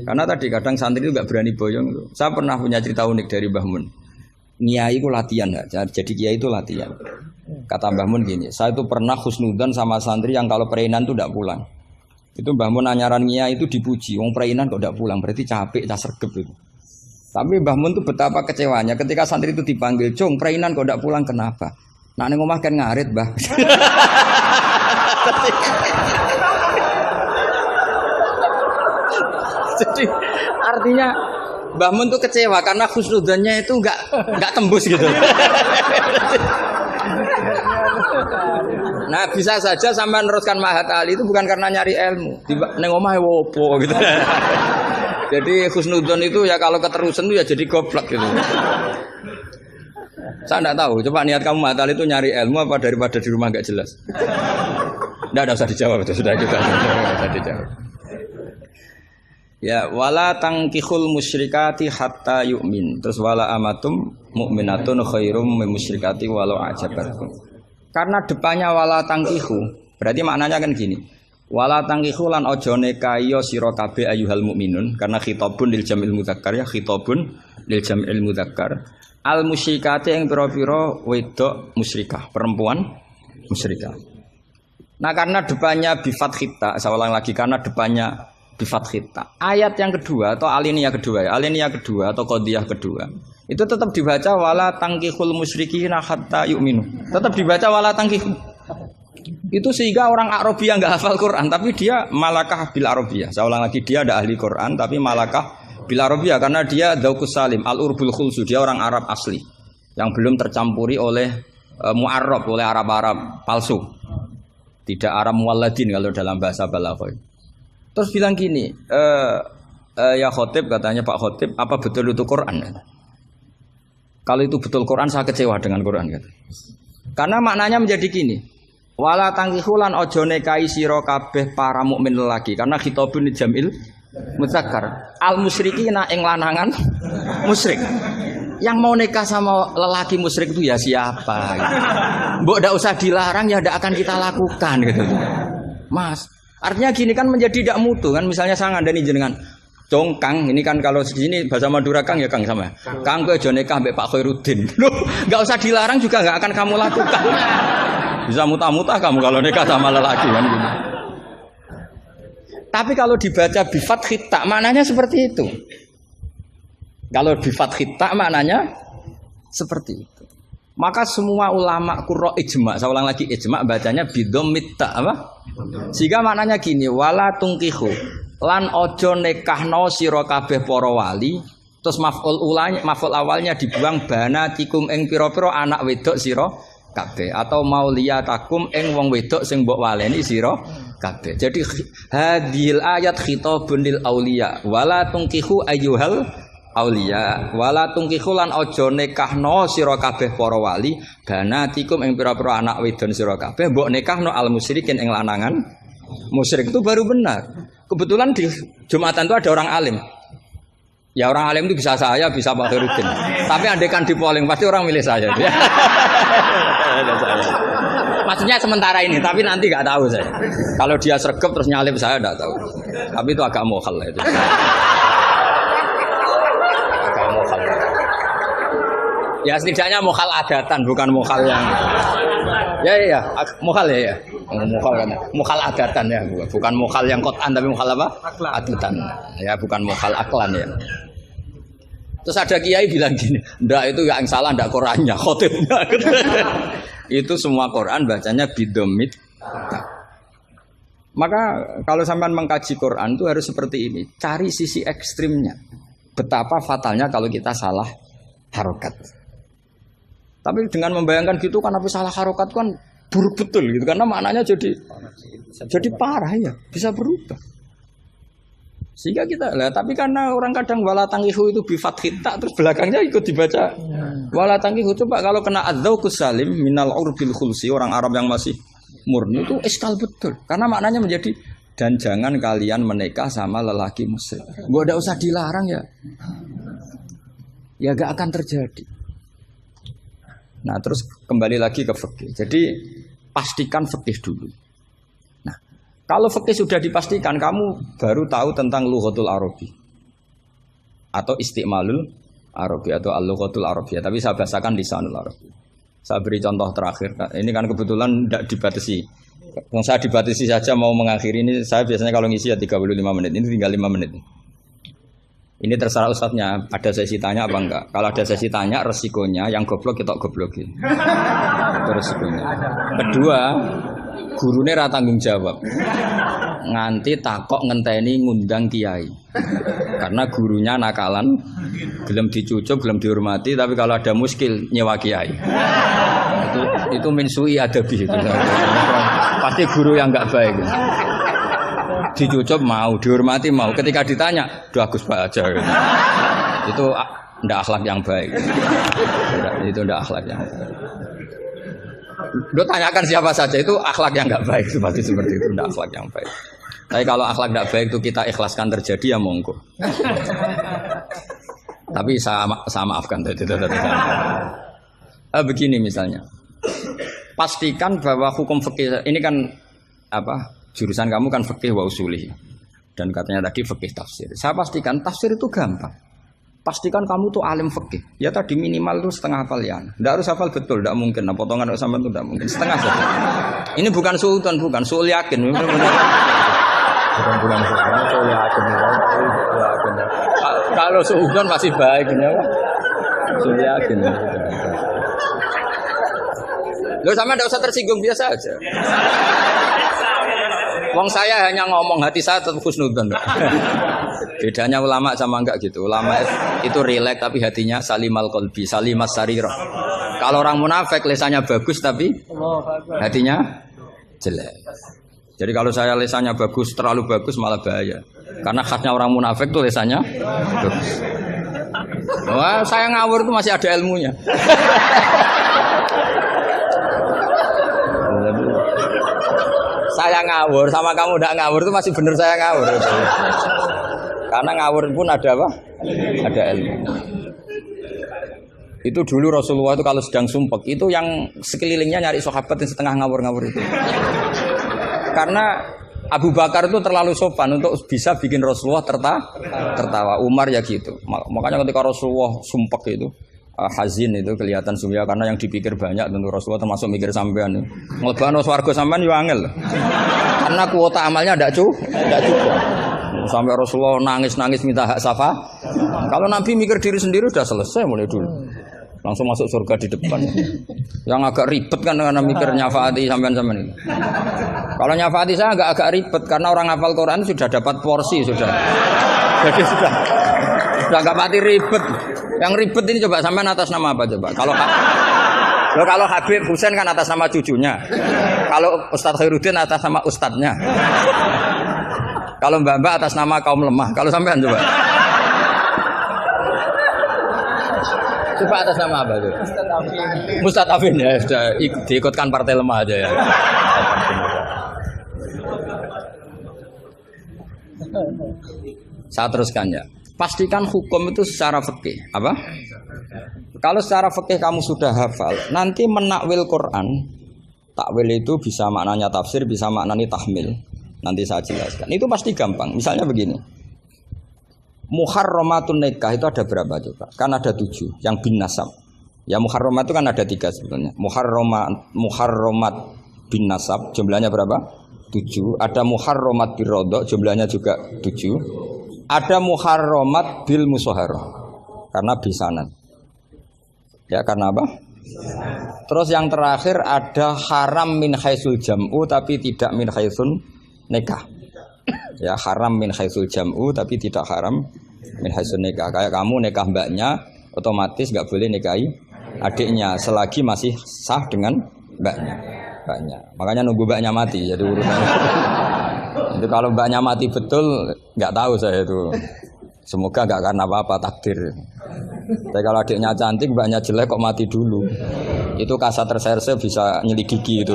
Karena tadi kadang santri itu nggak berani boyong. Saya pernah punya cerita unik dari Mbah Mun. Kiai itu latihan, jadi kiai itu latihan. Kata Mbah Mun gini, saya itu pernah husnudzon sama santri yang kalau pereinan itu tidak pulang. Itu Mbah Mun anyaran kiai itu dipuji, wong pereinan kok tidak pulang, berarti capek, tak sergep itu. Tapi Mbah Mun itu betapa kecewanya ketika santri itu dipanggil, "Cung, pereinan kok tidak pulang kenapa?" Nak ning omah kan ngarit, Mbah. Jadi artinya Mbah Mun tuh kecewa karena husnudzonnya itu enggak tembus gitu. Nah, bisa saja sampai meneruskan Mahat Ali itu bukan karena nyari ilmu. Ning omahe wopo gitu. Jadi husnudzon itu ya kalau keterusan itu ya jadi goblok gitu. Saya enggak tahu, coba niat kamu Mahat Ali itu nyari ilmu apa daripada di rumah enggak jelas. Enggak usah dijawab itu sudah kita. Enggak usah dijawab. Ya wala tangkihul musyrikati hatta yu'min. Terus wala amatum mu'minatun khairum min musyrikati walau ajabatkum. Karena depannya wala tangkihu, berarti maknanya kan gini. Wala tangkihu lan aja nikahi sira kabeh ayyuhal mukminun karena khitabun lil jamil mudzakkar ya khitabun lil jamil mudzakkar al musyrikati ing pira-pira wedok musyrikah perempuan musyrikah. Nah karena depannya bi fathita, saya ulang lagi karena depannya bi fathita. Ayat yang kedua atau alinea kedua ya, alinea kedua atau qadhiyah kedua. Itu tetap dibaca wala tangkihul musyrikina hatta yu'minu. Tetap dibaca wala tangkihu. Itu sehingga orang Arabia nggak hafal Quran, tapi dia malakah bil Arabia. Saya ulang lagi, dia ada ahli Quran, tapi malakah bil Arabia karena dia dzauqus salim, al urbul khulsu, dia orang Arab asli yang belum tercampuri oleh mu'arrab, oleh Arab-Arab palsu. Tidak Arab muwalladin kalau dalam bahasa balaghah. Terus bilang gini, ya khotib katanya Pak Khotib, apa betul itu Quran? Kalau itu betul Quran, saya kecewa dengan Quran. Karena maknanya menjadi gini. Wala tangkihulan ojo nekai siro kabeh para mukmin lelaki karena khitabun jamil mudzakkar al musyrikina ing lanangan musyrik. Yang mau nikah sama lelaki musyrik itu ya siapa gitu. Mbok ndak usah dilarang ya ndak akan kita lakukan gitu. Mas, artinya gini kan menjadi tidak mutu kan, misalnya saya ngandani jenengan Dong Kang, ini kan kalau di sini bahasa Madura Kang ya Kang sama. Kang kowe aja nikah mbek Pak Khairuddin. Loh, enggak usah dilarang juga enggak akan kamu lakukan. Bisa muta-muta kamu kalau nikah sama lelaki kan gitu. Tapi kalau dibaca bi fathita maknanya seperti itu. Kalau bi fathita maknanya seperti itu. Maka semua ulama qurra ijma, saya ulang lagi ijma bacanya bi dhammit ta apa? Sehingga maknanya gini, wala tungkihu lan ojo nekahno sira kabeh para wali. Terus maf'ul awalnya dibuang banatikum ing pira-pira anak wedok sira kabeh atau mauliyatakum ing wong wedok sing mbok waleni sira kabeh. Jadi hadhil ayat khitabun lil auliya wala tungkihu ayyuhal auliya wala tungkihu lan aja nikahno sira kabeh para wali banatikum ing pira-pira anak wedon sira kabeh mbok nikahno al musyrikin ing lanangan musyrik. Itu baru benar. Kebetulan di Jumatan itu ada orang alim. Ya orang alim itu bisa saya, bisa Pak Khairuddin. Tapi andaikan di polling pasti orang milih saya. Maksudnya sementara ini, tapi nanti nggak tahu saya. Kalau dia sregep terus nyalip saya nggak tahu. Tapi itu agak mokhal itu. Agak mokhal. Ya setidaknya mokhal adatan, bukan mokhal yang. Ya, mokhal ya. Mokhal kan. Mokhal adatan ya, bukan mokhal yang kotan tapi mokhal apa? Adatan. Ya, bukan mokhal aklan ya. Terus ada kiai bilang gini, ndak itu yang salah ndak Qurannya, khotibnya. Itu semua Quran bacanya bidomit. Maka kalau sampean mengkaji Quran itu harus seperti ini, cari sisi ekstrimnya. Betapa fatalnya kalau kita salah harokat. Tapi dengan membayangkan gitu kan, apa salah harokat kan buruk betul gitu, karena maknanya jadi parah ya, bisa berubah. Sehingga kita lah, tapi karena orang kadang wala tangkihu itu bi fathita terus belakangnya ikut dibaca wala tangkihu. Coba kalau kena adzauqus salim minal urbil khulsi, orang Arab yang masih murni itu eskal betul. Karena maknanya menjadi dan jangan kalian menikah sama lelaki musyrik. Gak ada usah dilarang ya. Ya gak akan terjadi. Nah, terus kembali lagi ke fikih. Jadi pastikan fikih dulu. Nah, kalau fikih sudah dipastikan, kamu baru tahu tentang lughatul Arabi atau istimalul Arabi atau al-lughatul Arabiyah. Tapi saya bahasakan lisanul Arabi. Saya beri contoh terakhir. Ini kan kebetulan tidak dibatasi. Yang saya dibatasi saja mau mengakhiri ini. Saya biasanya kalau ngisi ya 35 menit. Ini tinggal 5 menit. Ini terserah ustadznya, ada sesi tanya apa enggak. Kalau ada sesi tanya, resikonya yang goblok kita goblokin. Itu resikonya. Kedua, gurunya rata tanggung jawab. Nganti takok ngenteni ngundang kiai. Karena gurunya nakalan, gelem dicucuk, gelem dihormati, tapi kalau ada muskil nyewa kiai. Itu minsui adabi itu. Pasti guru yang enggak baik. Dicucup mau, dihormati mau. Ketika ditanya, udah Gus Pak aja. Gitu. Itu ndak akhlak yang baik. Itu ndak akhlak yang baik. Lo tanyakan siapa saja itu akhlak yang nggak baik, seperti itu ndak akhlak yang baik. Tapi kalau akhlak nggak baik itu kita ikhlaskan terjadi ya monggo. Tapi saya maafkan tadi. Begini misalnya, pastikan bahwa hukum fikih ini kan apa? Jurusan kamu kan fikih wa usulih. Dan katanya tadi fikih tafsir. Saya pastikan tafsir itu gampang. Pastikan kamu tuh alim fikih. Ya tadi minimal tuh setengah hafal ya. Tidak harus hafal betul, tidak mungkin. Nah, potongan sama itu tidak mungkin. Setengah saja. Ini bukan sultan, bukan sul yakin. Bukan sul yakin. Kalau sultan masih baik, ya. Sul yakin. Loh sama tidak usah tersinggung, biasa aja. Wong saya hanya ngomong, hati saya tetap husnudzon. Bedanya ulama sama enggak gitu. Ulama itu rileks tapi hatinya salimal qalbi, salimas sarirah. Kalau orang munafik lisannya bagus tapi hatinya jelek. Jadi kalau saya lisannya bagus, terlalu bagus malah bahaya. Karena khasnya orang munafik tuh lisannya bagus. Wah, saya ngawur tuh masih ada ilmunya. Saya ngawur sama kamu tidak ngawur itu masih benar saya ngawur. Karena ngawur pun ada apa? Ada ilmu. Itu dulu Rasulullah itu kalau sedang sumpek itu yang sekelilingnya nyari sahabat yang setengah ngawur-ngawur itu. Karena Abu Bakar itu terlalu sopan untuk bisa bikin Rasulullah tertawa. Umar ya gitu. Makanya ketika Rasulullah sumpek itu hazin itu kelihatan sumya karena yang dipikir banyak tentu Rasulullah termasuk mikir sampean. Ngelebano swarga sampean yo angel. Karena kuota amalnya tidak cukup. Sampai Rasulullah nangis-nangis minta hak syafaat. Kalau Nabi mikir diri sendiri sudah selesai mulai dulu. Langsung masuk surga di depan. Yang agak ribet kan karena mikir nyafaati sampean-sampean ini. Kalau nyafaati saya agak ribet karena orang hafal Quran sudah dapat porsi sudah. Jadi sudah enggak mati ribet. Yang ribet ini coba sampean atas nama apa coba? Kalau Habib Husain kan atas nama cucunya. Kalau Ustadz Khairuddin atas nama ustadznya. Kalau Mbak atas nama kaum lemah. Kalau sampean coba. Coba atas nama apa tuh? Mustadafin ya, sudah diikutkan partai lemah aja ya. Saya teruskan ya. Pastikan hukum itu secara fikih. Apa? Kalau secara fikih kamu sudah hafal, nanti menakwil Quran, takwil itu bisa maknanya tafsir, bisa maknanya tahmil. Nanti saya jelaskan. Itu pasti gampang. Misalnya begini. Muharramatun nikah itu ada berapa coba? Kan ada 7 yang bin nasab. Ya muharramat itu kan ada 3 sebetulnya. Muharramat bin nasab jumlahnya berapa? 7. Ada muharramat birodok jumlahnya juga 7. Ada muharramat bil musoharoh karena bisanan. Ya karena apa? Terus yang terakhir ada haram min haisul jam'u tapi tidak min haisun nikah. Ya haram min haisul jam'u tapi tidak haram min haisun nikah. Kayak kamu nikah mbaknya otomatis nggak boleh nikahi adiknya selagi masih sah dengan mbaknya. Makanya nunggu mbaknya mati jadi urusannya. Itu kalau mbaknya mati betul nggak tahu saya itu. Semoga nggak karena apa-apa takdir. Tapi kalau adiknya cantik mbaknya jelek kok mati dulu. Itu kasat reserse bisa nyelidiki itu.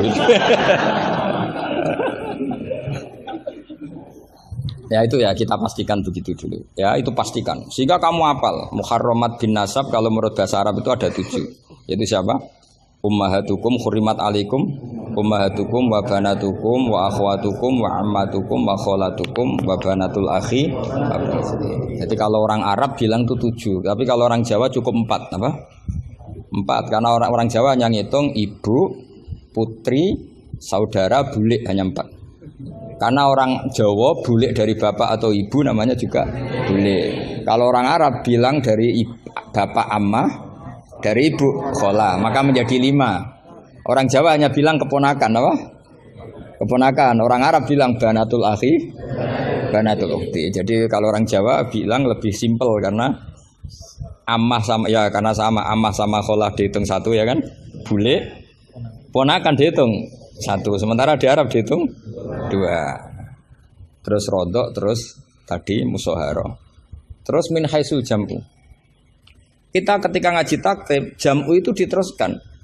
Ya itu ya kita pastikan begitu dulu. Ya itu pastikan. Sehingga kamu hafal muharramat bin nasab kalau menurut bahasa Arab itu ada 7. Yaitu siapa? Ummahatukum khurimat alaikum ummahatukum wa banatukum wa akhwatukum wa ammatukum wa kholatukum wa banatul akhi. Jadi kalau orang Arab bilang itu 7, tapi kalau orang Jawa cukup 4 apa? 4 karena orang Jawa hanya ngitung ibu, putri, saudara, bulik hanya 4. Karena orang Jawa bulik dari bapak atau ibu namanya juga bulik. Kalau orang Arab bilang dari bapak ammah, dari ibu khola, maka menjadi 5. Orang Jawa hanya bilang keponakan, apa? Keponakan. Orang Arab bilang banatul akhi, banatul ukhti. Jadi kalau orang Jawa bilang lebih simpel karena ammah sama ya karena sama ammah sama khola dihitung 1 ya kan? Bule, ponakan dihitung 1. Sementara di Arab dihitung 2. Terus rodok, terus tadi musoharo. Terus min haisul jam'u. Kita ketika ngaji taktib, jam'u itu diteruskan.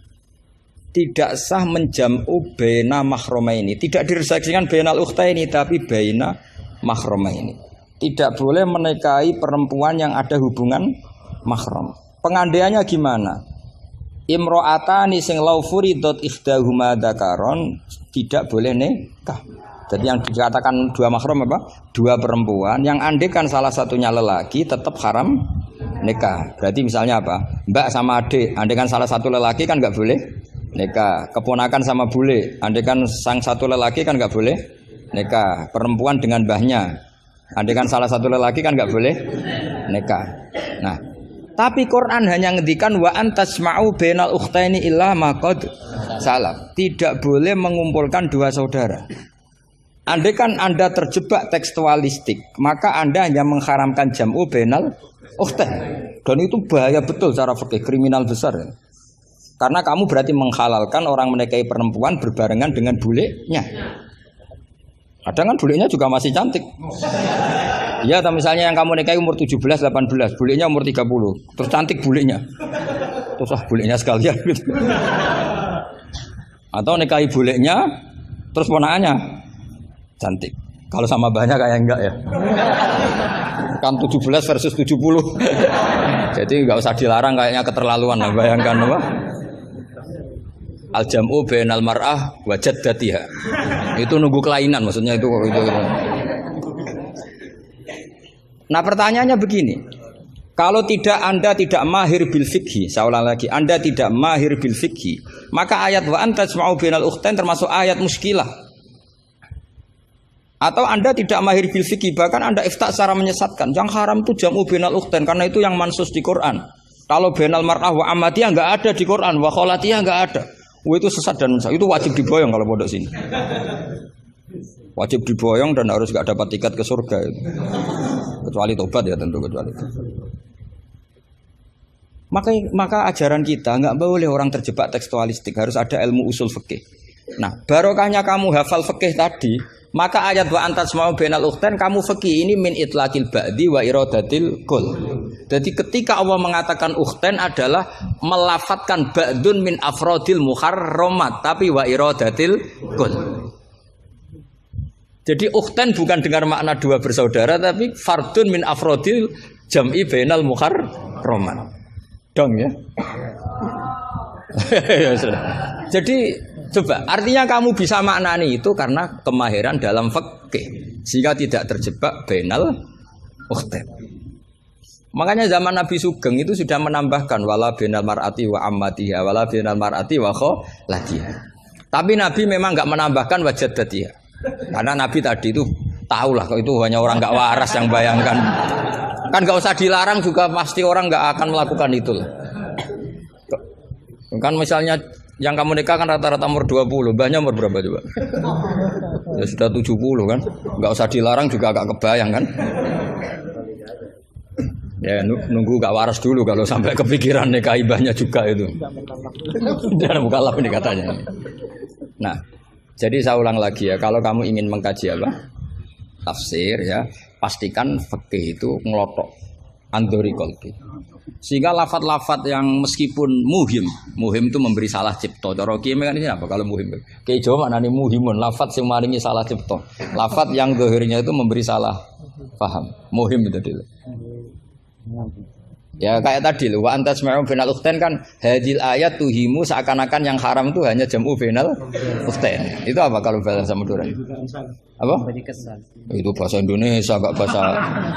Tidak sah menjam'u baina mahromaini. Tidak diresaksikan bainal ukhtaini, tapi baina mahromaini. Tidak boleh menikahi perempuan yang ada hubungan mahram. Pengandaiannya gimana? Imro'atani sing lau furidot ikhdahuma dzakaron tidak boleh nikah. Jadi yang dikatakan dua mahram apa? Dua perempuan yang andekan salah satunya lelaki tetap haram nikah. Berarti misalnya apa? Mbak sama adik, andekan salah satu lelaki kan nggak boleh nikah. Keponakan sama bule, andekan sang satu lelaki kan nggak boleh nikah. Perempuan dengan mbahnya, andekan salah satu lelaki kan nggak boleh nikah. Nah, tapi Quran hanya ngendikan wa antasma'u bainal ukhtaini illa maqad salam. Tidak boleh mengumpulkan dua saudara. Andai kan Anda terjebak tekstualistik, maka Anda hanya mengharamkan jam'u bainal ukhtain. Dan itu bahaya betul secara fikih, kriminal besar. Karena kamu berarti menghalalkan orang menikahi perempuan berbarengan dengan bulenya. Kadang kan bulenya juga masih cantik. Ya, atau misalnya yang kamu nikahi umur 17, 18, bulenya umur 30. Terus cantik bulenya. Terus bulenya sekalian gitu. Atau nikahi bulenya terus ponakannya cantik. Kalau sama banyak kayak enggak ya. Kan 17 versus 70. Jadi enggak usah dilarang, kayaknya keterlaluan lah, bayangkan apa? Al jam'u bainal mar'ah wa jaddatiha. Itu nunggu kelainan maksudnya itu. Nah, pertanyaannya begini. Kalau Anda tidak mahir bil fikhi, saya ulang lagi, Anda tidak mahir bil fikhi, maka ayat wa antasma'u bainal ukhtain termasuk ayat muskilah. Atau Anda tidak mahir bil fikih, bahkan Anda ifta secara menyesatkan. Yang haram itu jam'u bainal ukhtain karena itu yang mansus di Quran. Kalau bainal mar'ah wa ammatiyah enggak ada di Quran, wa kholatiyah enggak ada. Itu sesat dan itu wajib diboyong kalau pondok sini. Wajib diboyong dan harus enggak dapat tiket ke surga itu. Kecuali tobat ya tentu, kecuali itu. Maka ajaran kita enggak boleh orang terjebak tekstualistik, harus ada ilmu usul fikih. Nah, barokahnya kamu hafal fikih tadi, maka ayat wa antasma'u bainal ukhtain kamu fikih ini min itlaqil ba'di wa iradatil kul. Jadi ketika Allah mengatakan ukhtain adalah melafatkan ba'dun min afrodil muharramat tapi wa iradatil kul. Jadi ukhtain bukan dengan makna dua bersaudara tapi fardun min afrodil jam'i bainal muharramat. Dong ya. Jadi coba, artinya kamu bisa maknani itu karena kemahiran dalam fikih, sehingga tidak terjebak bainal ukhtain. Makanya zaman Nabi Sugeng itu sudah menambahkan wala bainal mar'ati wa ammatiha, wala bainal mar'ati wa kholatiha. Tapi Nabi memang enggak menambahkan wa jaddatiha. Karena Nabi tadi itu tahulah kalau itu hanya orang enggak waras yang bayangkan. Kan enggak usah dilarang juga pasti orang enggak akan melakukan itu. Kan misalnya yang kamu nikah kan rata-rata umur 20, mbahnya umur berapa coba? Ya sudah 70 kan? Enggak usah dilarang juga agak kebayang kan? Ya nunggu gak waras dulu kalau sampai kepikiran nikah ibahnya juga itu. Jangan mukallaf ini katanya. Nah, jadi saya ulang lagi ya, kalau kamu ingin mengkaji apa? Tafsir ya, pastikan fikih itu ngelotok andori kolbi. Sehingga lafat-lafat yang meskipun muhim itu memberi salah cipta. Cara kiye kan ini apa kalau muhim? Kiye Jawa maknane muhimun, lafat yang maringi salah cipta. Lafat yang zahirnya itu memberi salah paham. Muhim itu dulu. Ya kayak tadi loh, wa antasma'u bainal ukhtain kan hadil ayat tuhimu seakan-akan yang haram itu hanya jam'u bainal ukhtain. Itu apa kalau bahasa Madura? Apa? Itu bahasa Indonesia, enggak bahasa.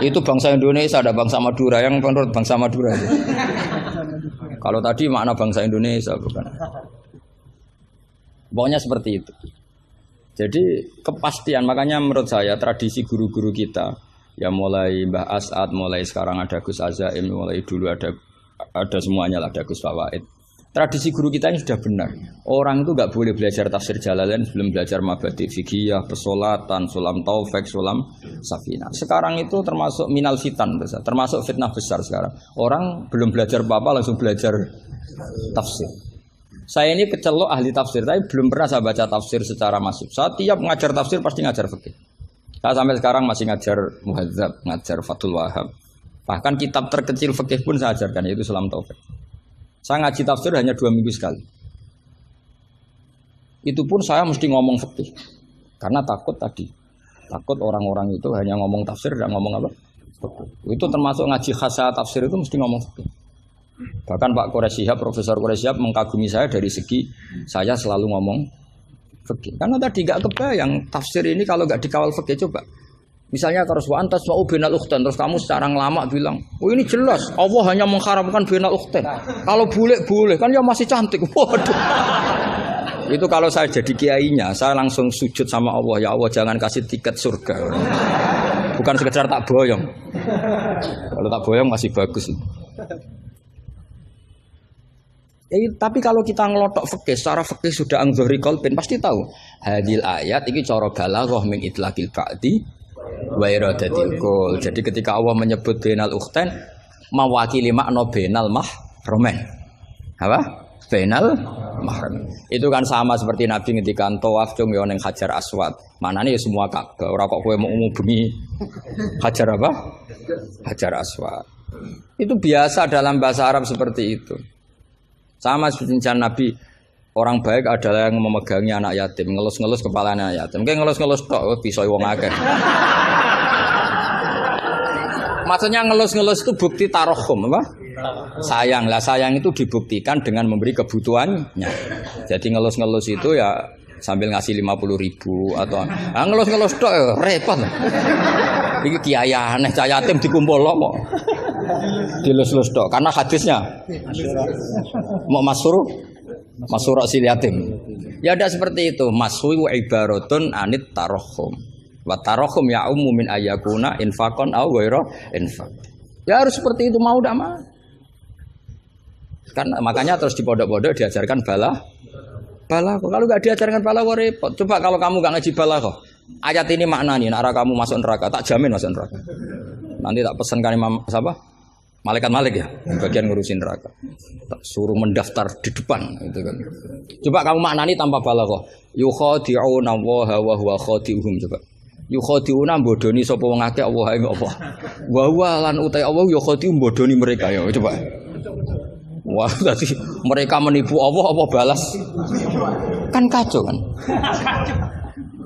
Itu bangsa Indonesia, ada bangsa Madura yang menurut bangsa Madura itu. Kalau tadi makna bangsa Indonesia bukan. Pokoknya seperti itu. Jadi kepastian, makanya menurut saya tradisi guru-guru kita ya mulai Mbah As'ad, mulai sekarang ada Gus Azaim, mulai dulu ada semuanya lah, ada Gus Fawaid. Tradisi guru kita ini sudah benar. Orang itu nggak boleh belajar tafsir Jalalain sebelum belajar mabadi fikih, pesolatan, sulam taufik, sulam safina. Sekarang itu termasuk minal fitan besar, termasuk fitnah besar sekarang. Orang belum belajar apa-apa langsung belajar tafsir. Saya ini kecelok ahli tafsir, tapi belum pernah saya baca tafsir secara masif. Saya tiap ngajar tafsir pasti ngajar fikih. Saya sampai sekarang masih ngajar Muhadzab, ngajar Fathul Wahab. Bahkan kitab terkecil fikih pun saya ajarkan, yaitu Sulam Taufik. Saya ngaji tafsir hanya 2 minggu sekali. Itu pun saya mesti ngomong fikih. Karena takut tadi. Takut orang-orang itu hanya ngomong tafsir, dan ngomong apa? Fikih. Itu termasuk ngaji khasah tafsir itu mesti ngomong fikih. Bahkan Pak Quraisyihab, Profesor Quraisyihab mengkagumi saya dari segi saya selalu ngomong fikih. Karena tadi gak kebayang tafsir ini kalau gak dikawal fikih. Coba misalnya terus wa antas mau binal ukhtan, terus kamu secara lama bilang, oh ini jelas Allah hanya mengharamkan binal ukhtan. Kalau boleh kan ya masih cantik. Waduh. Itu kalau saya jadi kiainya, saya langsung sujud sama Allah, ya Allah jangan kasih tiket surga. Bukan sekedar tak boyong. Kalau tak boyong masih bagus. Tapi kalau kita ngelotok fikih, secara fikih sudah angzori kolbin pasti tahu. Hadil ayat ini cara balaghah min itlaqil ba'di wa iradatil kul. Jadi ketika Allah menyebut bainal ukhtain mewakili makna bainal mahramin. Apa? Bainal mahram. Itu kan sama seperti Nabi ketika tawaf cung yo ning Hajar Aswad. Manane ya semua Ka'bah. Ora kok kowe mau bengi Hajar apa? Hajar Aswad. Itu biasa dalam bahasa Arab seperti itu. Sama seperti Nabi, orang baik adalah yang memegangi anak yatim, ngelus-ngelus kepala anak yatim. Kayak ngelus-ngelus tok bisa wong akeh. Maksudnya ngelus-ngelus itu bukti tarohum apa? Sayang. Lah sayang itu dibuktikan dengan memberi kebutuhannya. Jadi ngelus-ngelus itu ya sambil ngasih 50.000 atau ngelus-ngelus tok repot. Iki kiai aneh cah yatim dikumpul kok. Dilus-lus tok karena hadisnya mau masyhur sil yatim. Ya ada seperti itu. Maswi wa ibaratun anit tarohum. Wa tarohum ya min ayakuna infaqon aw ghaira infaq. Ya harus seperti itu mau tidak mau. Karena makanya terus di pondok-pondok diajarkan balaghah. Kalau nggak diajarkan balaghah repot. Coba kalau kamu nggak ngaji balaghah, ayat ini makna nih, arah kamu masuk neraka, tak jamin masuk neraka. Nanti tak pesankan imam siapa? Malaikat ya, bagian ngurusin neraka. Tak suruh mendaftar di depan gitu kan. Coba kamu maknani tanpa balaghah. Yukhadi'una wa huwa khadi'uhum coba. Yukhadi'una bodoni sapa wong akeh Allah ing apa. Wa huwa lan utai Allah yukhadi'u bodoni mereka ya coba. Wah, tadi mereka menipu Allah apa balas? Kan kacau kan?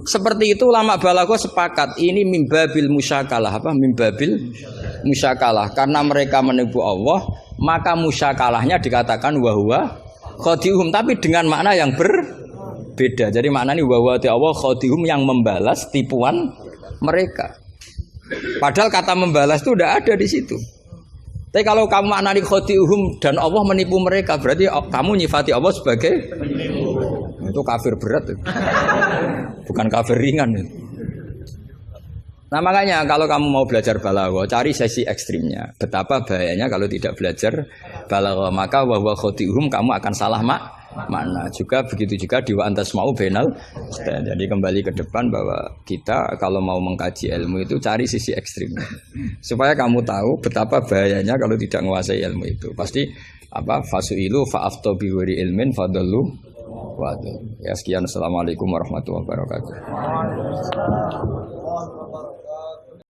Seperti itu ulama balaghah sepakat ini mimbabil musyakalah apa mimbabil musyakalah karena mereka menipu Allah maka musyakalahnya dikatakan wahwa khadihum tapi dengan makna yang berbeda. Jadi maknanya wahwa Allah khadihum yang membalas tipuan mereka. Padahal kata membalas itu udah ada di situ. Tapi kalau kamu maknani khadihum dan Allah menipu mereka berarti kamu nyifati Allah sebagai itu kafir berat. Bukan kafir ringan. Nah makanya kalau kamu mau belajar balaghah cari sesi ekstrimnya. Betapa bahayanya kalau tidak belajar balaghah maka wahwa khadihum kamu akan salah makna. Juga begitu juga di wa antas mau bainal. Jadi kembali ke depan bahwa kita kalau mau mengkaji ilmu itu cari sisi ekstrimnya. Supaya kamu tahu betapa bahayanya kalau tidak menguasai ilmu itu. Pasti apa fasuilu fa'aftu bi ghairi ilmin fadallu. Waduh. Ya sekian, assalamualaikum warahmatullahi wabarakatuh.